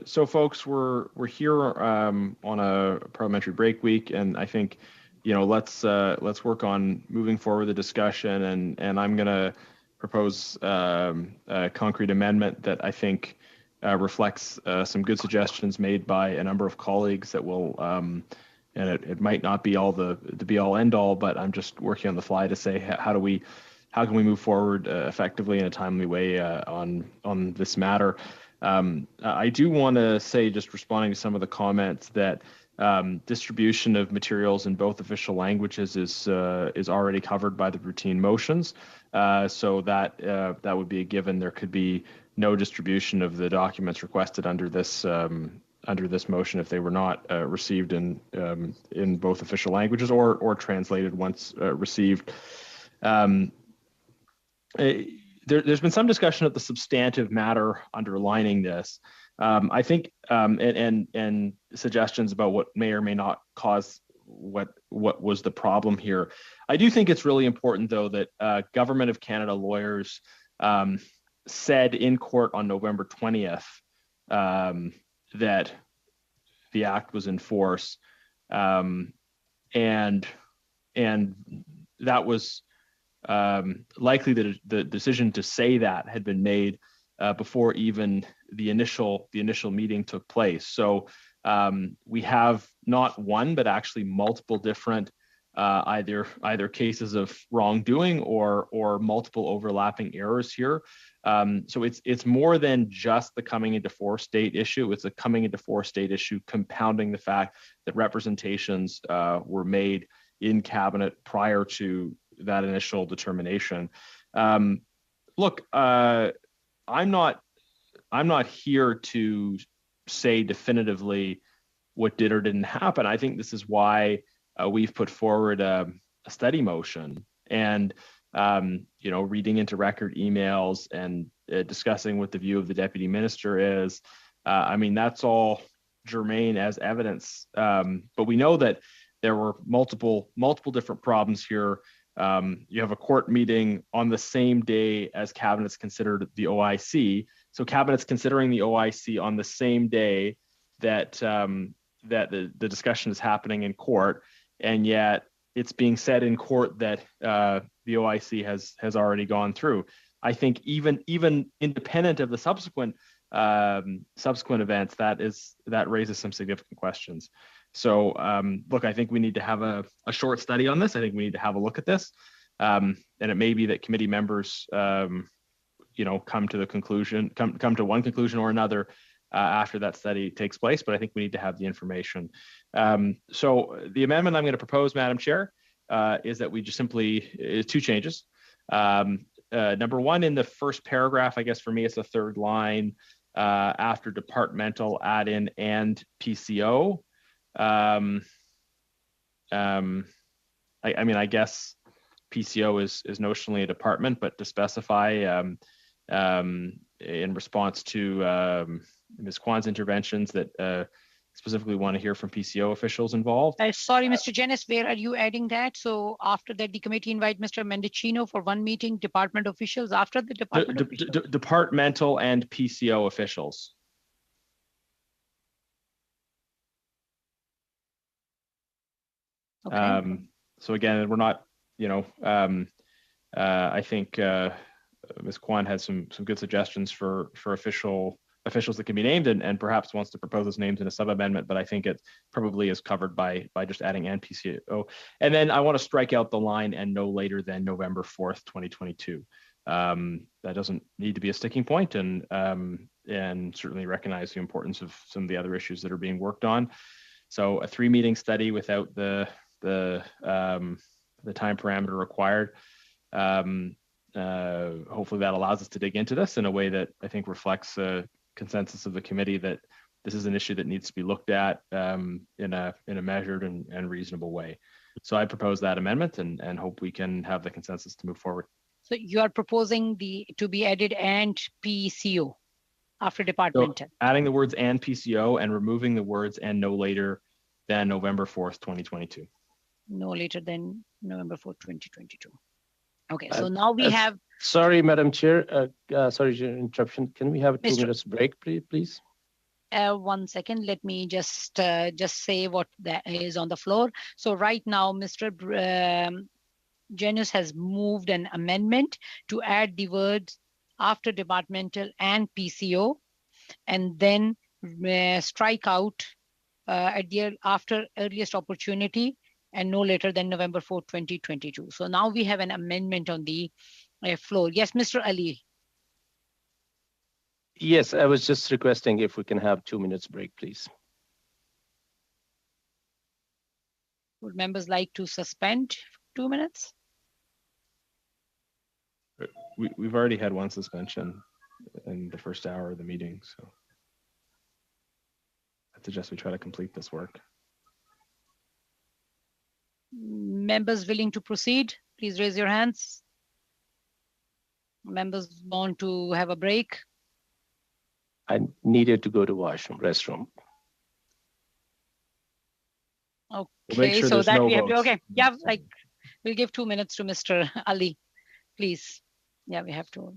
So, folks, we're here on a parliamentary break week, and I think let's work on moving forward the discussion, and I'm going to propose a concrete amendment that I think reflects some good suggestions made by a number of colleagues that will, and it might not be all the be all end all, but I'm just working on the fly to say how can we move forward effectively in a timely way on this matter. I do want to say, just responding to some of the comments, that distribution of materials in both official languages is already covered by the routine motions. So that would be a given. There could be no distribution of the documents requested under this motion if they were not received in both official languages or translated once received. There's been some discussion of the substantive matter underlining this. I think and suggestions about what may or may not cause what was the problem here. I do think it's really important, though, that Government of Canada lawyers said in court on November 20th that the act was in force, and that was likely that the decision to say that had been made before even the initial meeting took place. So we have not one, but actually multiple different either cases of wrongdoing or multiple overlapping errors here. So it's more than just the coming into force date issue. It's a coming into force date issue compounding the fact that representations were made in cabinet prior to that initial determination. Look, I'm not here to say definitively what did or didn't happen. I think this is why we've put forward a study motion, and reading into record emails and discussing what the view of the deputy minister is. That's all germane as evidence, but we know that there were multiple different problems here. You have a court meeting on the same day as cabinet's considered the OIC. So cabinet's considering the OIC on the same day that the discussion is happening in court, and yet it's being said in court that the OIC has already gone through. I think even independent of the subsequent events, that raises some significant questions. So look, I think we need to have a short study on this. I think we need to have a look at this, and it may be that committee members come to the conclusion, come to one conclusion or another after that study takes place, but I think we need to have the information. So the amendment I'm going to propose, Madam Chair, is that we just simply two changes. Number one, in the first paragraph, I guess for me it's the third line, after departmental, add in and PCO. I guess PCO is notionally a department, but to specify in response to Ms. Kwan's interventions that specifically want to hear from PCO officials involved. Sorry, Mr. Janice, where are you adding that? So after that, the committee invite Mr. Mendicino for one meeting, department officials, after the department officials? Departmental and PCO officials. Okay. So again, we're not, I think Ms. Kwan has some good suggestions for officials that can be named, and perhaps wants to propose those names in a sub-amendment, but I think it probably is covered by just adding and PCO. And then I want to strike out the line and no later than November 4th, 2022. That doesn't need to be a sticking point, and certainly recognize the importance of some of the other issues that are being worked on. So a 3-meeting study without the time parameter required. Hopefully that allows us to dig into this in a way that I think reflects a consensus of the committee that this is an issue that needs to be looked at in a measured and reasonable way. So I propose that amendment and hope we can have the consensus to move forward. So you are proposing to be added and PCO after departmental. So adding the words and PCO and removing the words and no later than November 4th, 2022. No later than November 4th, 2022. Okay, so now we have... Sorry, Madam Chair, sorry for interruption. Can we have a 2 minutes break, please? 1 second, let me just say what that is on the floor. So right now, Mr. Janus has moved an amendment to add the words after departmental and PCO, and then strike out after earliest opportunity and no later than November 4, 2022. So now we have an amendment on the floor. Yes, Mr. Ali. Yes, I was just requesting if we can have 2 minutes break, please. Would members like to suspend 2 minutes? We've already had one suspension in the first hour of the meeting, so I suggest we try to complete this work. Members willing to proceed, please raise your hands. Members want to have a break? I needed to go to restroom. Okay, we'll so that no we have to, okay. Yeah, we'll give 2 minutes to Mr. Ali, please. Yeah, we have to.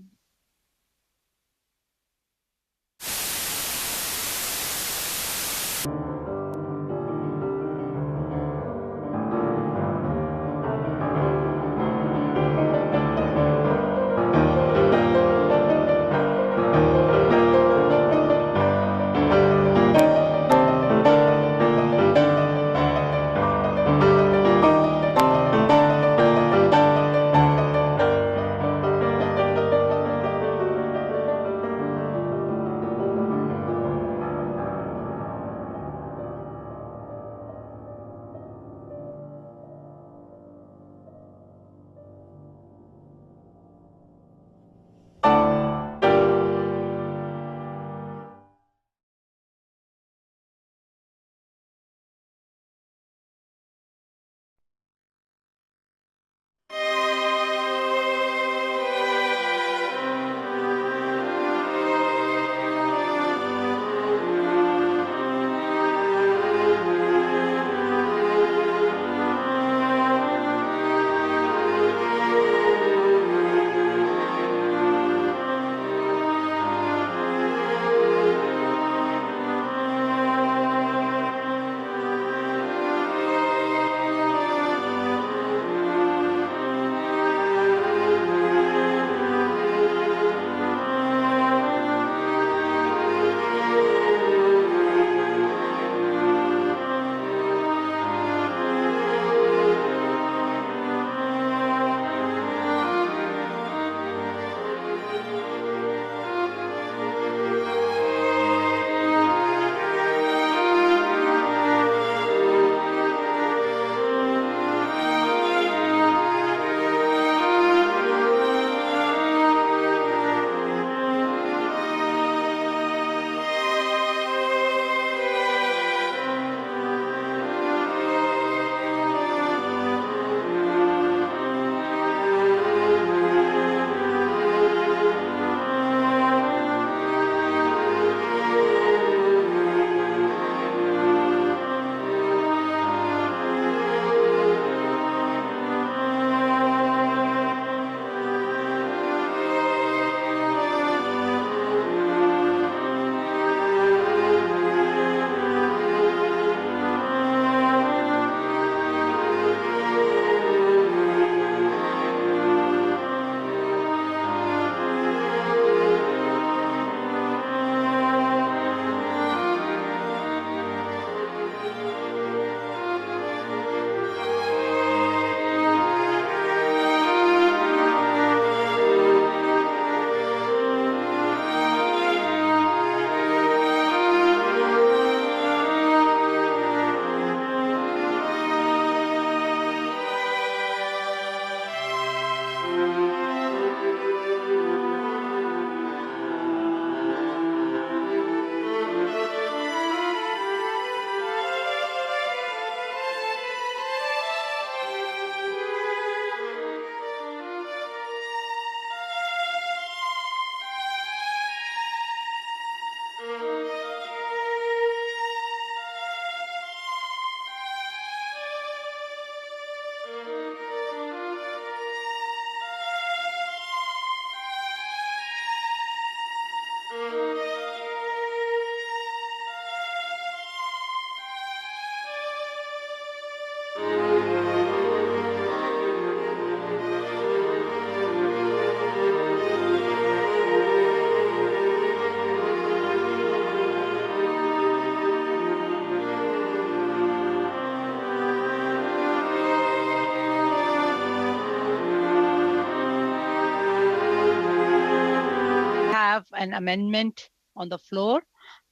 an amendment on the floor.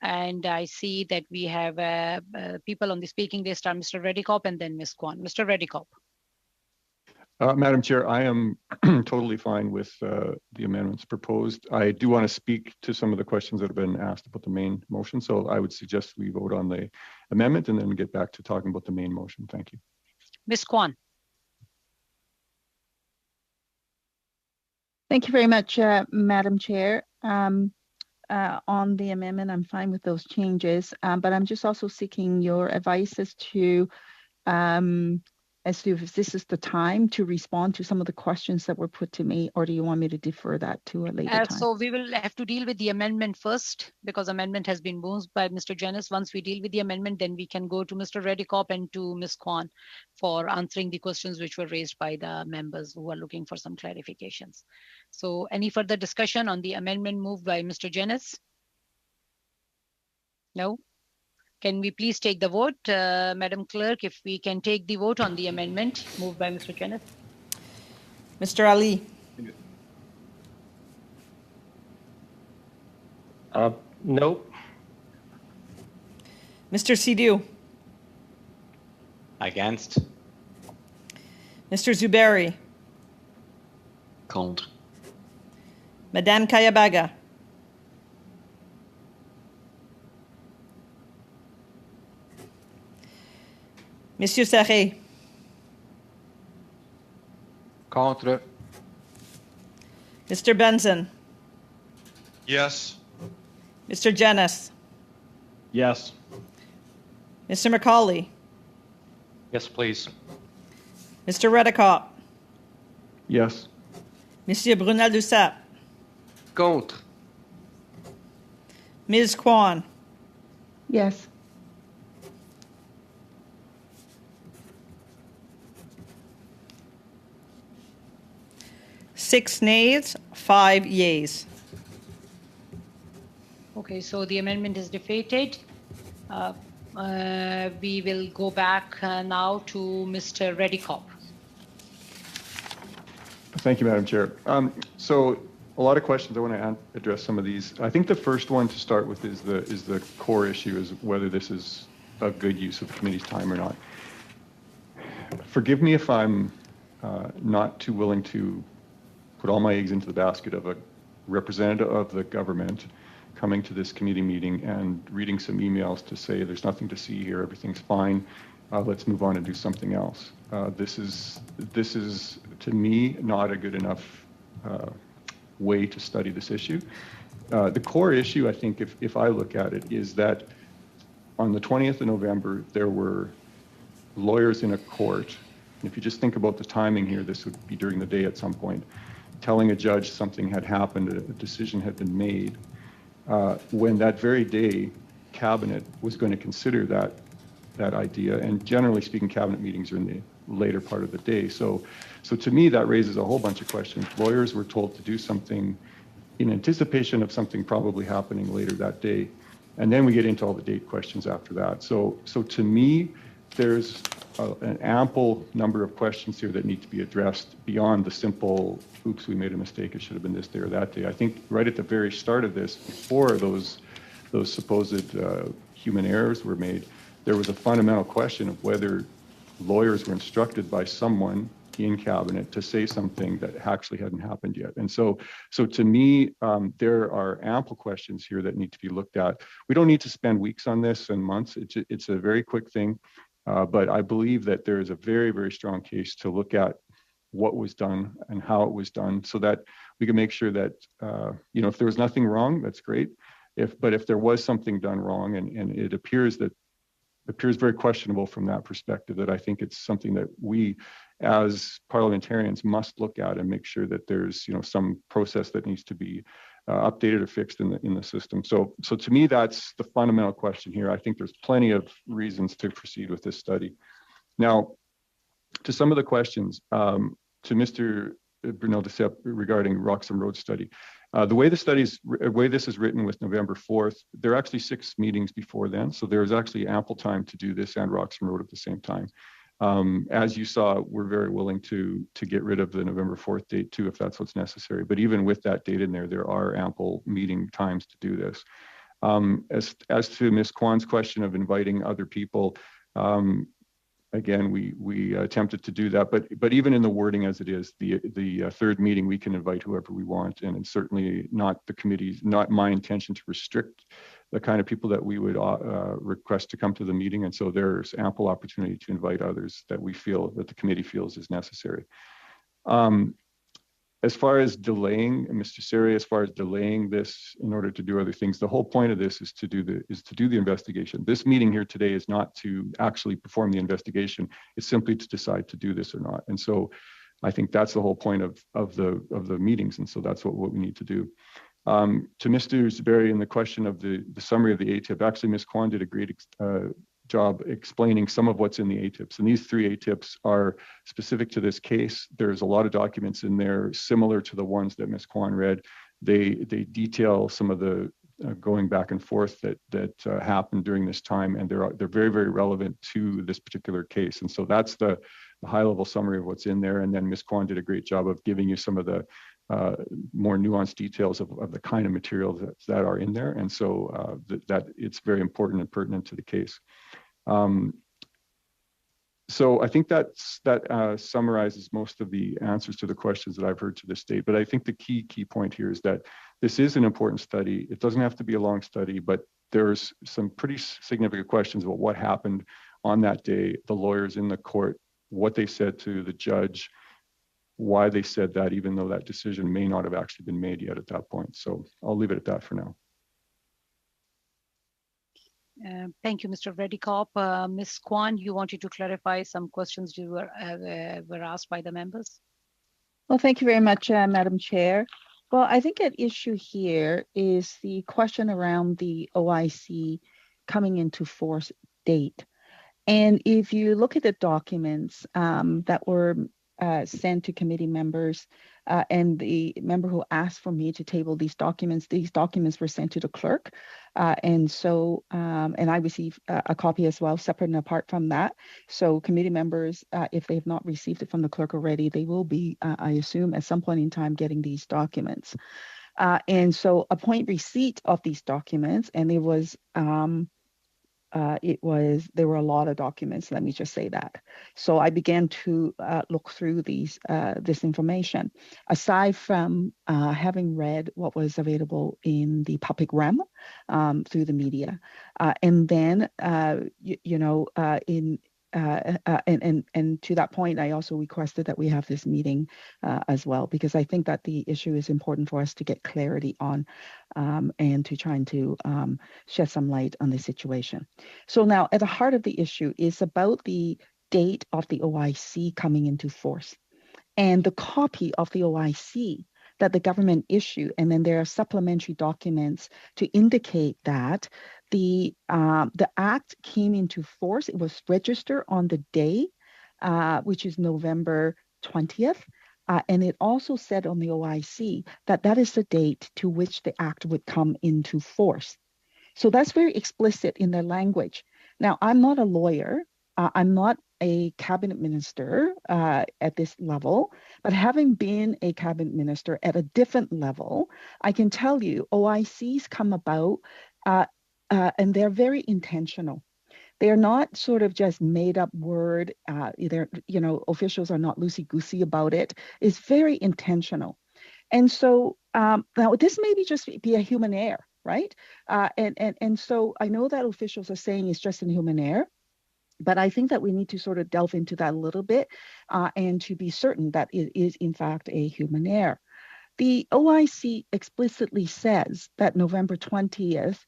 And I see that we have people on the speaking list are Mr. Reddycop and then Ms. Kwan. Mr. Reddycop. Madam Chair, I am totally fine with the amendments proposed. I do want to speak to some of the questions that have been asked about the main motion. So I would suggest we vote on the amendment and then get back to talking about the main motion. Thank you. Ms. Kwan. Thank you very much, Madam Chair. On the amendment, I'm fine with those changes, but I'm just also seeking your advice as to as to if this is the time to respond to some of the questions that were put to me, or do you want me to defer that to a later time? So we will have to deal with the amendment first, because amendment has been moved by Mr. Janice. Once we deal with the amendment, then we can go to Mr. Reddycop and to Ms. Kwan for answering the questions which were raised by the members who are looking for some clarifications. So any further discussion on the amendment moved by Mr. Janice? No? Can we please take the vote? Madam Clerk, if we can take the vote on the amendment moved by Mr. Janice. Mr. Ali? No. Mr. Sidiou? Against. Mr. Zuberi? Contre. Madame Kayabaga? Monsieur Sarré? Contre. Mr. Benson? Yes. Mr. Janice? Yes. Mr. McCauley? Yes, please. Mr. Reddycop? Yes. Monsieur Brunel-Dussat? Contre. Ms. Kwan? Yes. Six nays, 5 yeas. Okay, so the amendment is defeated. We will go back now to Mr. Reddycop. Thank you, Madam Chair. So a lot of questions. I want to address some of these. I think the first one to start with is the core issue, is whether this is a good use of the committee's time or not. Forgive me if I'm not too willing to put all my eggs into the basket of a representative of the government coming to this committee meeting and reading some emails to say there's nothing to see here, everything's fine, let's move on and do something else. This is to me not a good enough way to study this issue. The core issue, I think, if I look at it, is that on the 20th of November there were lawyers in a court, and if you just think about the timing here, this would be during the day at some point, telling a judge something had happened, a decision had been made, when that very day cabinet was going to consider that idea. And generally speaking, cabinet meetings are in the later part of the day. So to me, that raises a whole bunch of questions. Lawyers were told to do something in anticipation of something probably happening later that day. And then we get into all the date questions after that. So to me, there's an ample number of questions here that need to be addressed beyond the simple, oops, we made a mistake, it should have been this day or that day. I think right at the very start of this, before those supposed human errors were made, there was a fundamental question of whether lawyers were instructed by someone in cabinet to say something that actually hadn't happened yet. And so to me, there are ample questions here that need to be looked at. We don't need to spend weeks on this and months. It's a very quick thing. But I believe that there is a very, very strong case to look at what was done and how it was done, so that we can make sure that, if there was nothing wrong, that's great. But if there was something done wrong, and it appears very questionable from that perspective, that I think it's something that we as parliamentarians must look at and make sure that there's some process that needs to be updated or fixed in the system. So to me, that's the fundamental question here. I think there's plenty of reasons to proceed with this study. Now, to some of the questions, to Mr. Brunel-Dussat regarding Roxham Road study. The way this is written with November 4th, there are actually 6 meetings before then. So there's actually ample time to do this and Roxham Road at the same time. As you saw, we're very willing to get rid of the November 4th date too, if that's what's necessary. But even with that date in there, there are ample meeting times to do this. As to Ms. Kwan's question of inviting other people, again, we attempted to do that, but even in the wording as it is, the third meeting, we can invite whoever we want, and it's certainly not the committee's, not my intention to restrict the kind of people that we would request to come to the meeting. And so there's ample opportunity to invite others that we feel, that the committee feels is necessary. As far as delaying, Mr. Seri, as far as delaying this in order to do other things, the whole point of this is to do the investigation. This meeting here today is not to actually perform the investigation. It's simply to decide to do this or not. And so I think that's the whole point of the meetings. And so that's what we need to do. To Mr. Zuberi, in the question of the summary of the ATIP, actually Ms. Kwan did a great job explaining some of what's in the ATIPs. And these 3 ATIPs are specific to this case. There's a lot of documents in there similar to the ones that Ms. Kwan read. They detail some of the going back and forth that happened during this time, and they're very, very relevant to this particular case. And so that's the high-level summary of what's in there. And then Ms. Kwan did a great job of giving you some of the more nuanced details of the kind of materials that are in there. And so that it's very important and pertinent to the case. So I think that summarizes most of the answers to the questions that I've heard to this date. But I think the key point here is that this is an important study. It doesn't have to be a long study, but there's some pretty significant questions about what happened on that day, the lawyers in the court, what they said to the judge, why they said that, even though that decision may not have actually been made yet at that point. So I'll leave it at that for now. Thank you, Mr. Reddycop. Ms. Kwan, you wanted to clarify some questions you were asked by the members? Well, thank you very much, Madam Chair. Well, I think an issue here is the question around the OIC coming into force date. And if you look at the documents that were sent to committee members and the member who asked for me to table these documents were sent to the clerk. And I received a copy as well, separate and apart from that. So committee members, if they've not received it from the clerk already, they will be, I assume, at some point in time getting these documents. And so upon receipt of these documents, and there were a lot of documents, let me just say that. So I began to look through this information. Aside from having read what was available in the public realm through the media, and then, and to that point, I also requested that we have this meeting as well, because I think that the issue is important for us to get clarity on and to try to shed some light on the situation. So now at the heart of the issue is about the date of the OIC coming into force and the copy of the OIC that the government issued. And then there are supplementary documents to indicate that the act came into force. It was registered on the day, which is November 20th. And it also said on the OIC that is the date to which the act would come into force. So that's very explicit in their language. Now, I'm not a lawyer. I'm not a cabinet minister at this level, but having been a cabinet minister at a different level, I can tell you OICs come about and they're very intentional. They're not sort of just made up word. Officials are not loosey-goosey about it. It's very intentional. And so now this may just be a human error, right? And so I know that officials are saying it's just a human error, but I think that we need to sort of delve into that a little bit and to be certain that it is in fact a human error. The OIC explicitly says that November 20th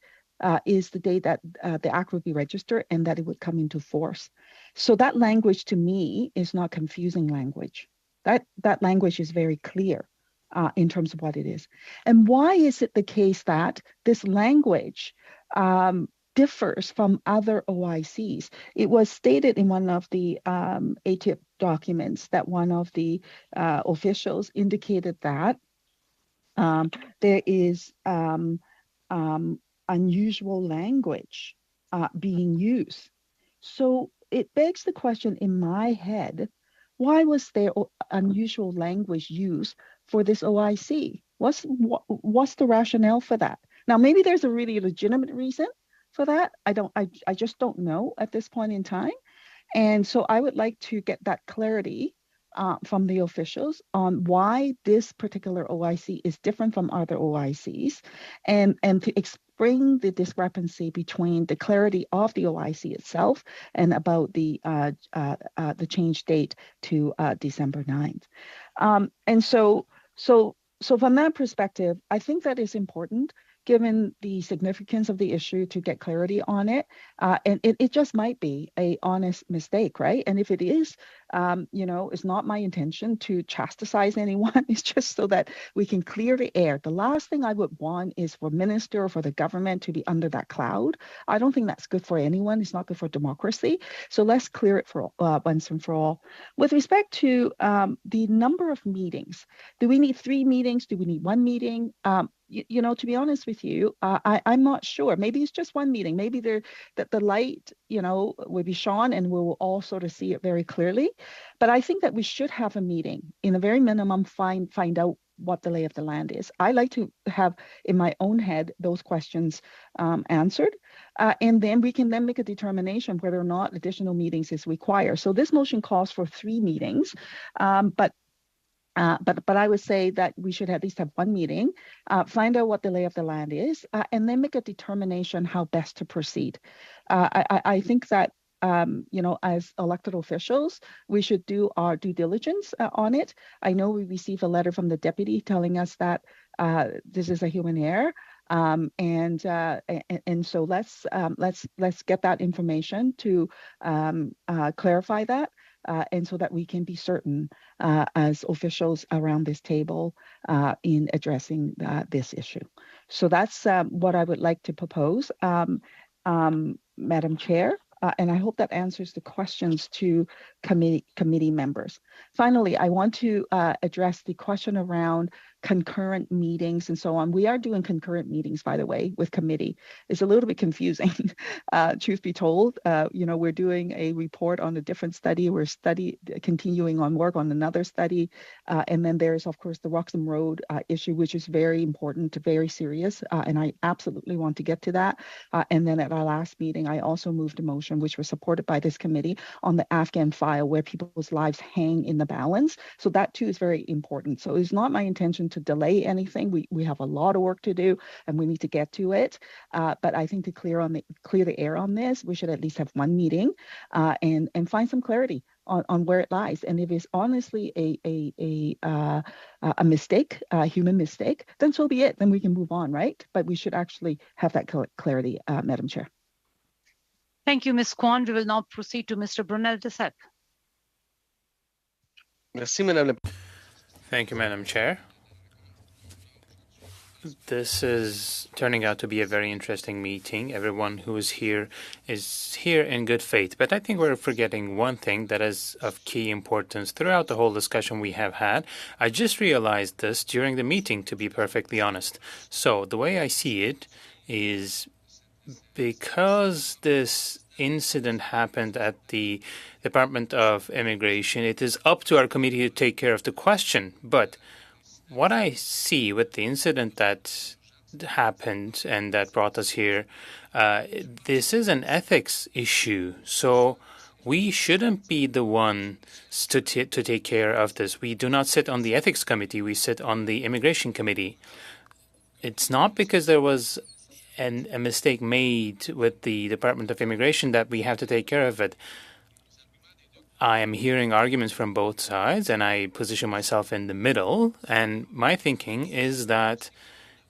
is the day that the act would be registered and that it would come into force. So that language to me is not confusing language. That language is very clear in terms of what it is. And why is it the case that this language differs from other OICs? It was stated in one of the ATIP documents that one of the officials indicated that there is unusual language being used. So it begs the question in my head, why was there unusual language used for this OIC? What's the rationale for that? Now, maybe there's a really legitimate reason for that. I just don't know at this point in time. And so I would like to get that clarity from the officials on why this particular OIC is different from other OICs and to explain the discrepancy between the clarity of the OIC itself and about the change date to December 9th. And so So from that perspective, I think that is important given the significance of the issue to get clarity on it. And it just might be a honest mistake, right? And if it is, it's not my intention to chastise anyone. It's just so that we can clear the air. The last thing I would want is for minister or for the government to be under that cloud. I don't think that's good for anyone. It's not good for democracy. So let's clear it for once and for all. With respect to the number of meetings, do we need 3 meetings? Do we need 1 meeting? To be honest with you, I'm not sure. Maybe it's just 1 meeting. Maybe the light, will be shone and we'll all sort of see it very clearly. But I think that we should have a meeting, in the very minimum, find out what the lay of the land is. I like to have in my own head those questions answered, and then we can then make a determination whether or not additional meetings is required. So this motion calls for 3 meetings, but I would say that we should at least have 1 meeting, find out what the lay of the land is, and then make a determination how best to proceed. I think that, as elected officials, we should do our due diligence on it. I know we received a letter from the deputy telling us that this is a human error. And so let's get that information to clarify that. And so that we can be certain as officials around this table in addressing this issue. So that's what I would like to propose, Madam Chair. And I hope that answers the questions to committee members. Finally, I want to address the question around concurrent meetings and so on. We are doing concurrent meetings, by the way, with committee. It's a little bit confusing, truth be told. We're doing a report on a different study. We're continuing on work on another study. And then there's, of course, the Roxham Road issue, which is very important, very serious. And I absolutely want to get to that. And then at our last meeting, I also moved a motion, which was supported by this committee, on the Afghan file where people's lives hang in the balance. So that too is very important. So it's not my intention to delay anything. We have a lot of work to do and we need to get to it. But I think to clear the air on this, we should at least have 1 meeting and find some clarity on where it lies. And if it's honestly a mistake, a human mistake, then so be it. Then we can move on, right? But we should actually have that clarity, Madam Chair. Thank you, Ms. Kwan. We will now proceed to Mr. Brunel de Sep. Thank you, Madam Chair. This is turning out to be a very interesting meeting. Everyone who is here in good faith. But I think we're forgetting one thing that is of key importance throughout the whole discussion we have had. I just realized this during the meeting, to be perfectly honest. So the way I see it is, because this incident happened at the Department of Immigration, it is up to our committee to take care of the question. But what I see with the incident that happened and that brought us here, this is an ethics issue. So we shouldn't be the ones to take care of this. We do not sit on the ethics committee. We sit on the immigration committee. It's not because there was a mistake made with the Department of Immigration that we have to take care of it. I am hearing arguments from both sides, and I position myself in the middle. And my thinking is that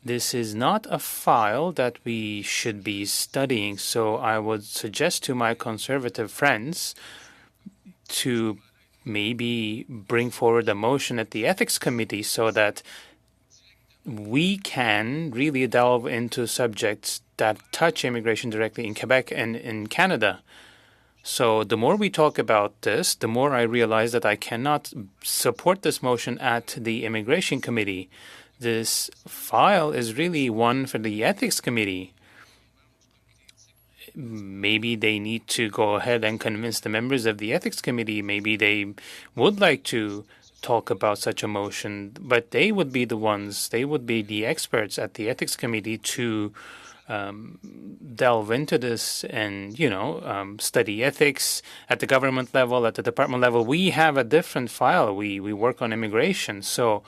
this is not a file that we should be studying. So I would suggest to my conservative friends to maybe bring forward a motion at the ethics committee so that we can really delve into subjects that touch immigration directly in Quebec and in Canada. So the more we talk about this, the more I realize that I cannot support this motion at the Immigration Committee. This file is really one for the Ethics Committee. Maybe they need to go ahead and convince the members of the Ethics Committee. Maybe they would like to talk about such a motion, but they would be the ones, they would be the experts at the Ethics Committee to delve into this and, study ethics at the government level, at the department level. We have a different file. We work on immigration. So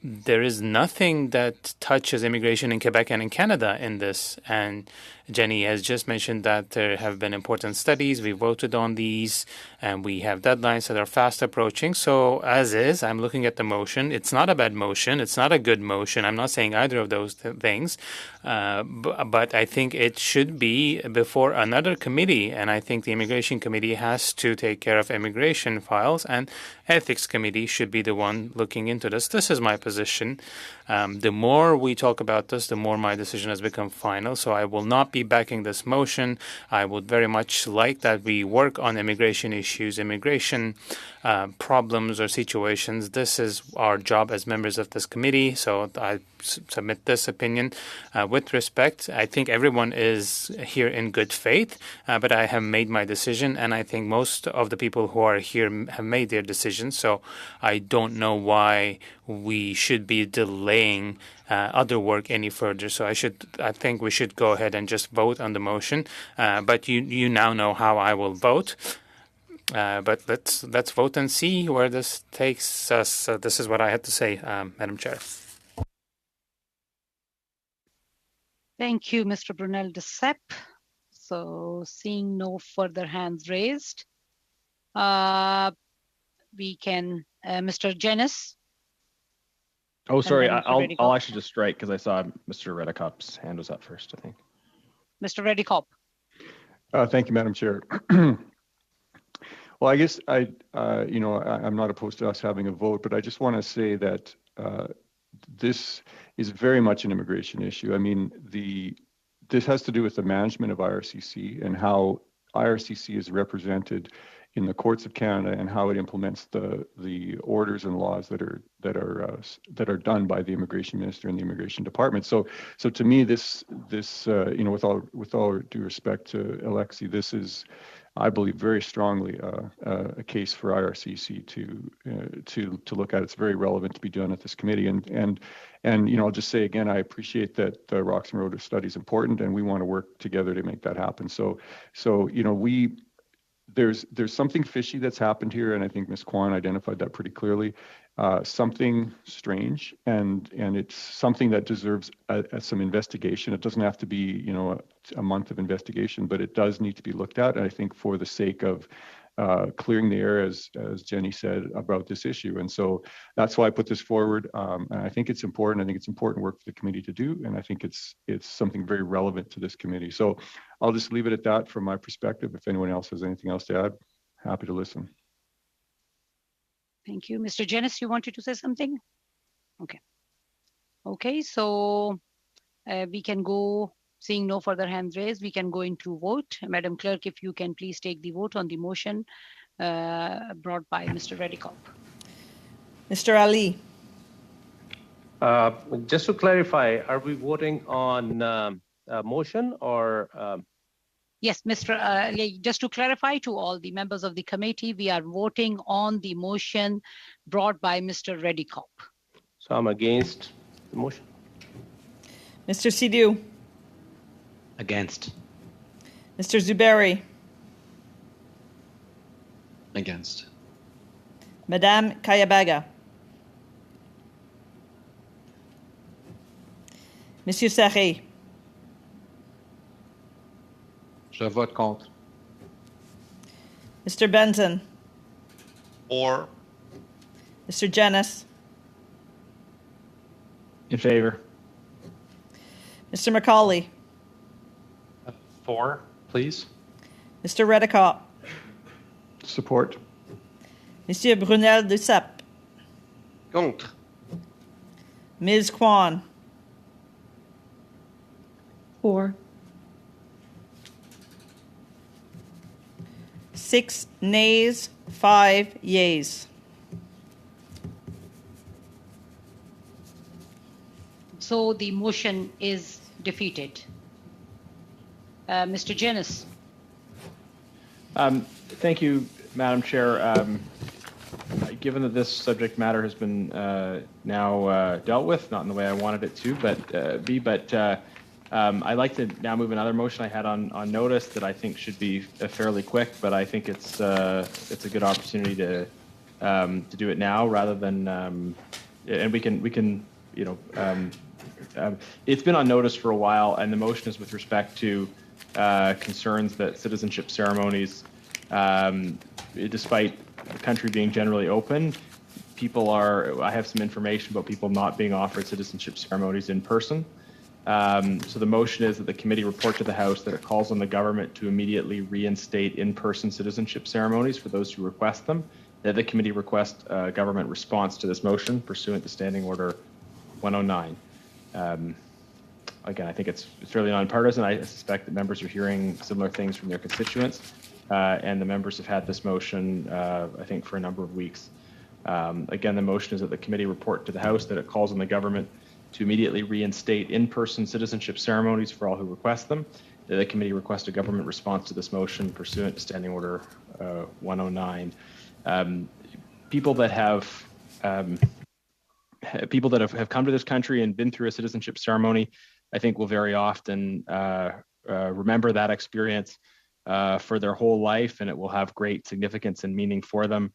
there is nothing that touches immigration in Quebec and in Canada in this. And Jenny has just mentioned that there have been important studies. We voted on these, and we have deadlines that are fast approaching. So as is, I'm looking at the motion. It's not a bad motion. It's not a good motion. I'm not saying either of those things. But I think it should be before another committee. And I think the Immigration Committee has to take care of immigration files, and Ethics Committee should be the one looking into this. This is my position. The more we talk about this, the more my decision has become final. So I will not be backing this motion. I would very much like that we work on immigration issues, immigration problems or situations. This is our job as members of this committee. So I submit this opinion with respect. I think everyone is here in good faith, but I have made my decision, and I think most of the people who are here have made their decision. So I don't know why we should be delaying other work any further. So I think we should go ahead and just vote on the motion. But you now know how I will vote. But let's vote and see where this takes us. This is what I had to say, Madam Chair. Thank you, Mr. Brunel de Sepp. So seeing no further hands raised, we can, Mr. Jenis. Oh, sorry, I'll actually just strike because I saw Mr. Redekop's hand was up first, I think. Mr. Redekop. Thank you, Madam Chair. Well, I guess I'm not opposed to us having a vote, but I just want to say that this is very much an immigration issue. I mean, this has to do with the management of IRCC and how IRCC is represented in the courts of Canada and how it implements the orders and laws that are done by the immigration minister and the immigration department. So to me, this with all due respect to Alexi, this is, I believe, very strongly a case for IRCC to look at. It's very relevant to be done at this committee. And I'll just say again, I appreciate that the Roxham Road study is important, and we want to work together to make that happen. So there's something fishy that's happened here, and I think Ms. Kwan identified that pretty clearly. Something strange, and it's something that deserves some investigation. It doesn't have to be a month of investigation, but it does need to be looked at. And I think for the sake of clearing the air, as Jenny said, about this issue. And so that's why I put this forward. And I think it's important. I think it's important work for the committee to do. And I think it's something very relevant to this committee. So I'll just leave it at that from my perspective. If anyone else has anything else to add, happy to listen. Thank you. Mr. Jenis, you wanted to say something? Okay, so we can go, seeing no further hands raised, we can go into vote. Madam Clerk, if you can please take the vote on the motion brought by Mr. Redekop. Mr. Ali. Just to clarify, are we voting on a motion or? Yes, Mr. Just to clarify to all the members of the committee, we are voting on the motion brought by Mr. Redekop. So I'm against the motion. Mr. Sidiou. Against. Mr. Zuberi. Against. Madame Kayabaga. Monsieur Sarré. Je vote contre. Mr. Benson. For. Mr. Jenis. In favor. Mr. Macaulay. For, please. Mr. Redekop. Support. Monsieur Brunel de Sepp. Contre. Ms. Kwan. For. 6 nays, 5 yeas. So the motion is defeated. Mr. Jenis. Thank you, Madam Chair. Given that this subject matter has been now dealt with, not in the way I wanted it to, but I'd like to now move another motion I had on notice that I think should be fairly quick, but I think it's a good opportunity to do it now rather than and we can it's been on notice for a while, and the motion is with respect to concerns that citizenship ceremonies, despite the country being generally open, I have some information about people not being offered citizenship ceremonies in person. So the motion is that the committee report to the House that it calls on the government to immediately reinstate in-person citizenship ceremonies for those who request them. That the committee request a government response to this motion pursuant to Standing Order 109. Again, I think it's fairly nonpartisan. I suspect that members are hearing similar things from their constituents, and the members have had this motion, I think, for a number of weeks. Again, the motion is that the committee report to the House that it calls on the government to immediately reinstate in-person citizenship ceremonies for all who request them. That the committee request a government response to this motion pursuant to Standing Order 109. People that have come to this country and been through a citizenship ceremony, I think will very often remember that experience for their whole life, and it will have great significance and meaning for them.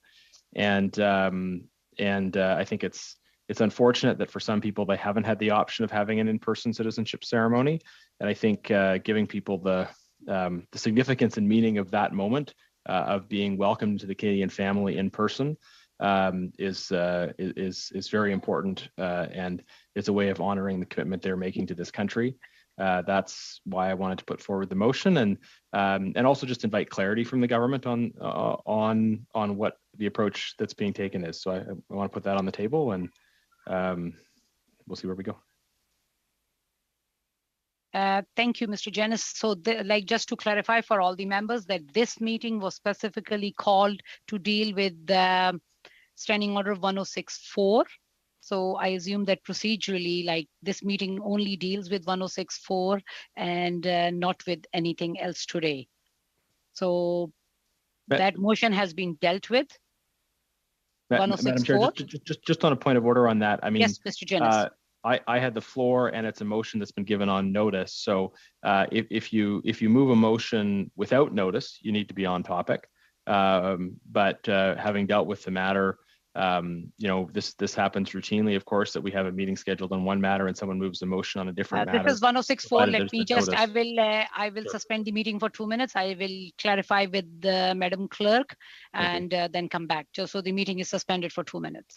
And I think it's unfortunate that for some people they haven't had the option of having an in-person citizenship ceremony. And I think giving people the significance and meaning of that moment of being welcomed to the Canadian family in person is very important, and it's a way of honoring the commitment they're making to this country. That's why I wanted to put forward the motion, and also just invite clarity from the government on what the approach that's being taken is. So I want to put that on the table, and we'll see where we go. Thank you, Mr. Janice. So just to clarify for all the members that this meeting was specifically called to deal with the Standing Order 106.4. So I assume that procedurally, this meeting only deals with 106.4 and not with anything else today. So that motion has been dealt with. 106.4. Madam Chair, just on a point of order on that. I mean, yes, Mr. Janice. I had the floor, and it's a motion that's been given on notice. So if you move a motion without notice, you need to be on topic. But having dealt with the matter, this happens routinely, of course, that we have a meeting scheduled on one matter and someone moves a motion on a different matter. This is 106.4. Let me just, I will suspend the meeting for 2 minutes. I will clarify with the Madam Clerk and then come back. So the meeting is suspended for 2 minutes.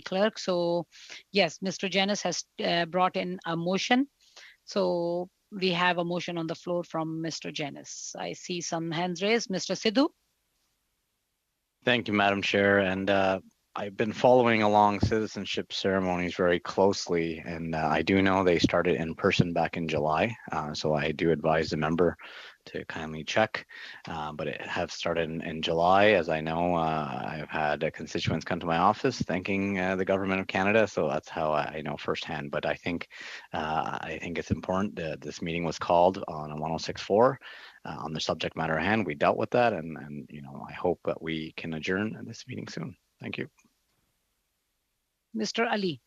Clerk. So yes, Mr. Janice has brought in a motion. So we have a motion on the floor from Mr. Janis. I see some hands raised. Mr. Sidhu? Thank you, Madam Chair. And I've been following along citizenship ceremonies very closely, and I do know they started in person back in July. So I do advise the member to kindly check, but it has started in July. As I know, I've had constituents come to my office thanking the government of Canada, so that's how I know firsthand. But I think it's important that this meeting was called on a 1064 on the subject matter at hand. We dealt with that, and I hope that we can adjourn this meeting soon. Thank you. Mr. Ali.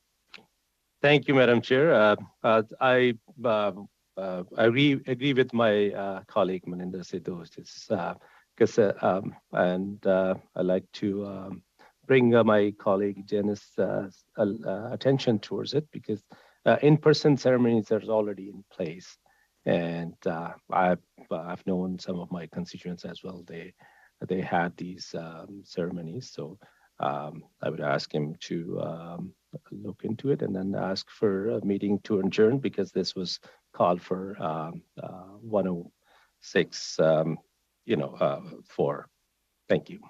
Thank you, Madam Chair. I agree with my colleague Maninder Sidhu, and I'd like to bring my colleague Janice attention towards it, because in-person ceremonies are already in place, and I've known some of my constituents as well. They had these ceremonies, so I would ask him to look into it and then ask for a meeting to adjourn, because this was called for 106, 4. Thank you.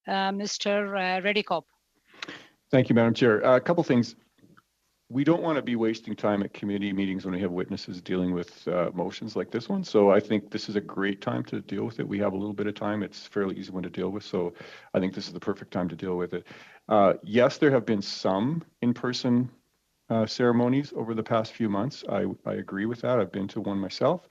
Mr. Reddycop. Thank you, Madam Chair. A couple things. We don't want to be wasting time at committee meetings when we have witnesses dealing with motions like this one. So I think this is a great time to deal with it. We have a little bit of time. It's a fairly easy one to deal with. So I think this is the perfect time to deal with it. Yes, there have been some in-person ceremonies over the past few months. I agree with that. I've been to one myself,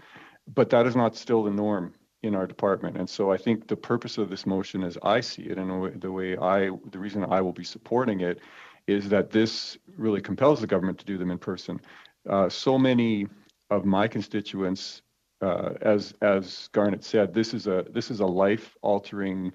but that is not still the norm in our department. And so I think the purpose of this motion, as I see it, and the reason I will be supporting it, is that this really compels the government to do them in person. So many of my constituents, as Garnet said, this is a life-altering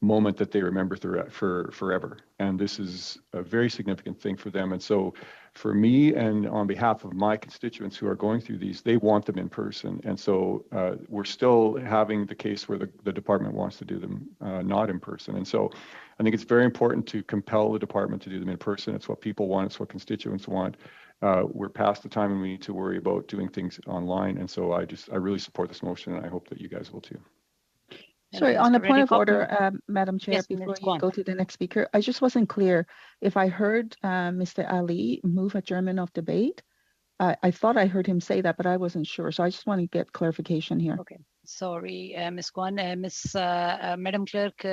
moment that they remember for forever, and this is a very significant thing for them. And so, for me, and on behalf of my constituents who are going through these, they want them in person. And so, we're still having the case where the department wants to do them not in person. And so, I think it's very important to compel the department to do them in person. It's what people want. It's what constituents want. We're past the time when we need to worry about doing things online. And so I really support this motion, and I hope that you guys will too. Sorry, on a point of order, Madam Chair, yes, before you go to the next speaker, I just wasn't clear. If I heard Mr. Ali move adjournment of debate, I thought I heard him say that, but I wasn't sure. So I just want to get clarification here. Okay, sorry, Ms. Kwan. Madam Clerk,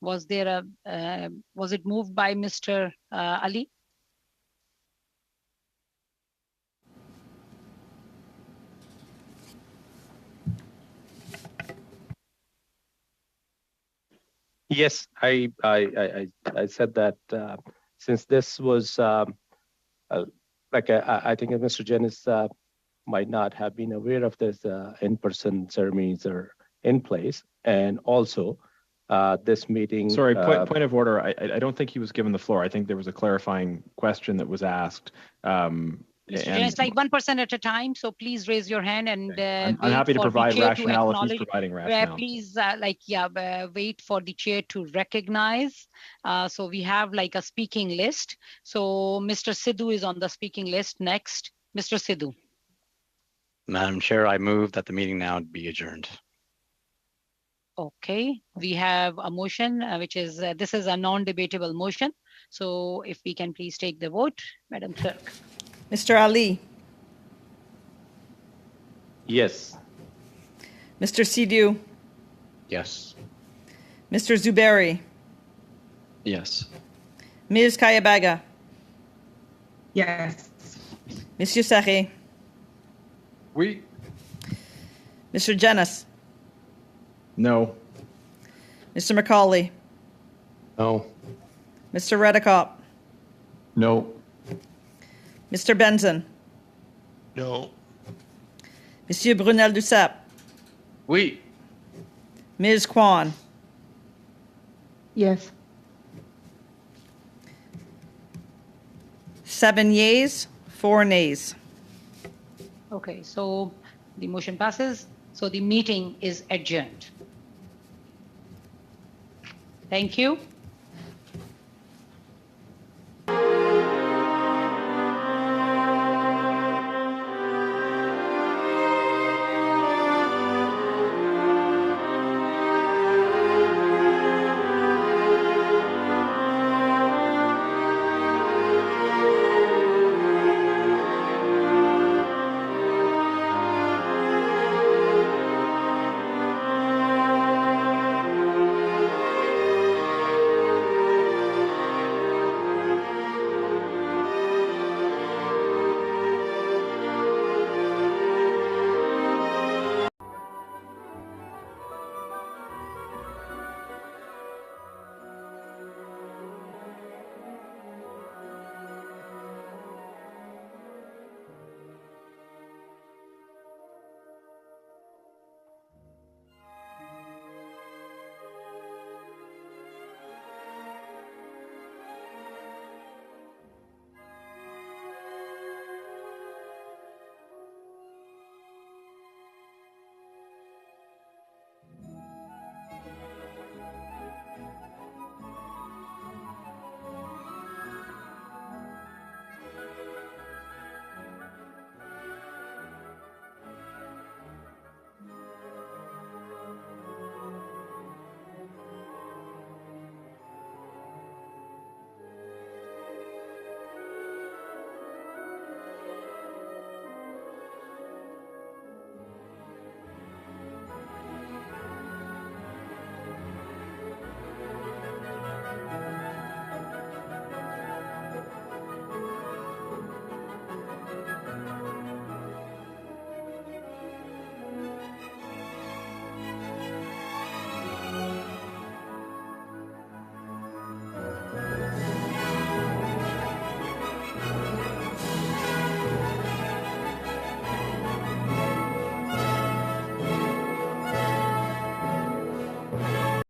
was it moved by Mr. Ali? Yes, I said that since this was I think Mr. Janice might not have been aware of this in-person ceremonies are in place, and also this meeting. Sorry, point of order. I don't think he was given the floor. I think there was a clarifying question that was asked. Mr. Janice, like one person at a time, so please raise your hand, and I'm happy to provide rationale if he's providing rationale. Please, wait for the chair to recognize. So we have like a speaking list. So Mr. Sidhu is on the speaking list next. Mr. Sidhu. Madam Chair, I move that the meeting now be adjourned. Okay, we have a motion, which is, this is a non-debatable motion. So if we can please take the vote, Madam Clerk. Mr. Ali. Yes. Mr. Sidhu. Yes. Mr. Zuberi. Yes. Ms. Kayabaga. Yes. Monsieur Sarré. Oui. Mr. Janis. No. Mr. McCauley. No. Mr. Redicop. No. Mr. Benson. No. Monsieur Brunel Duceppe. Oui. Ms. Kwan. Yes. 7 yeas, 4 nays. Okay, so the motion passes. So the meeting is adjourned. Thank you.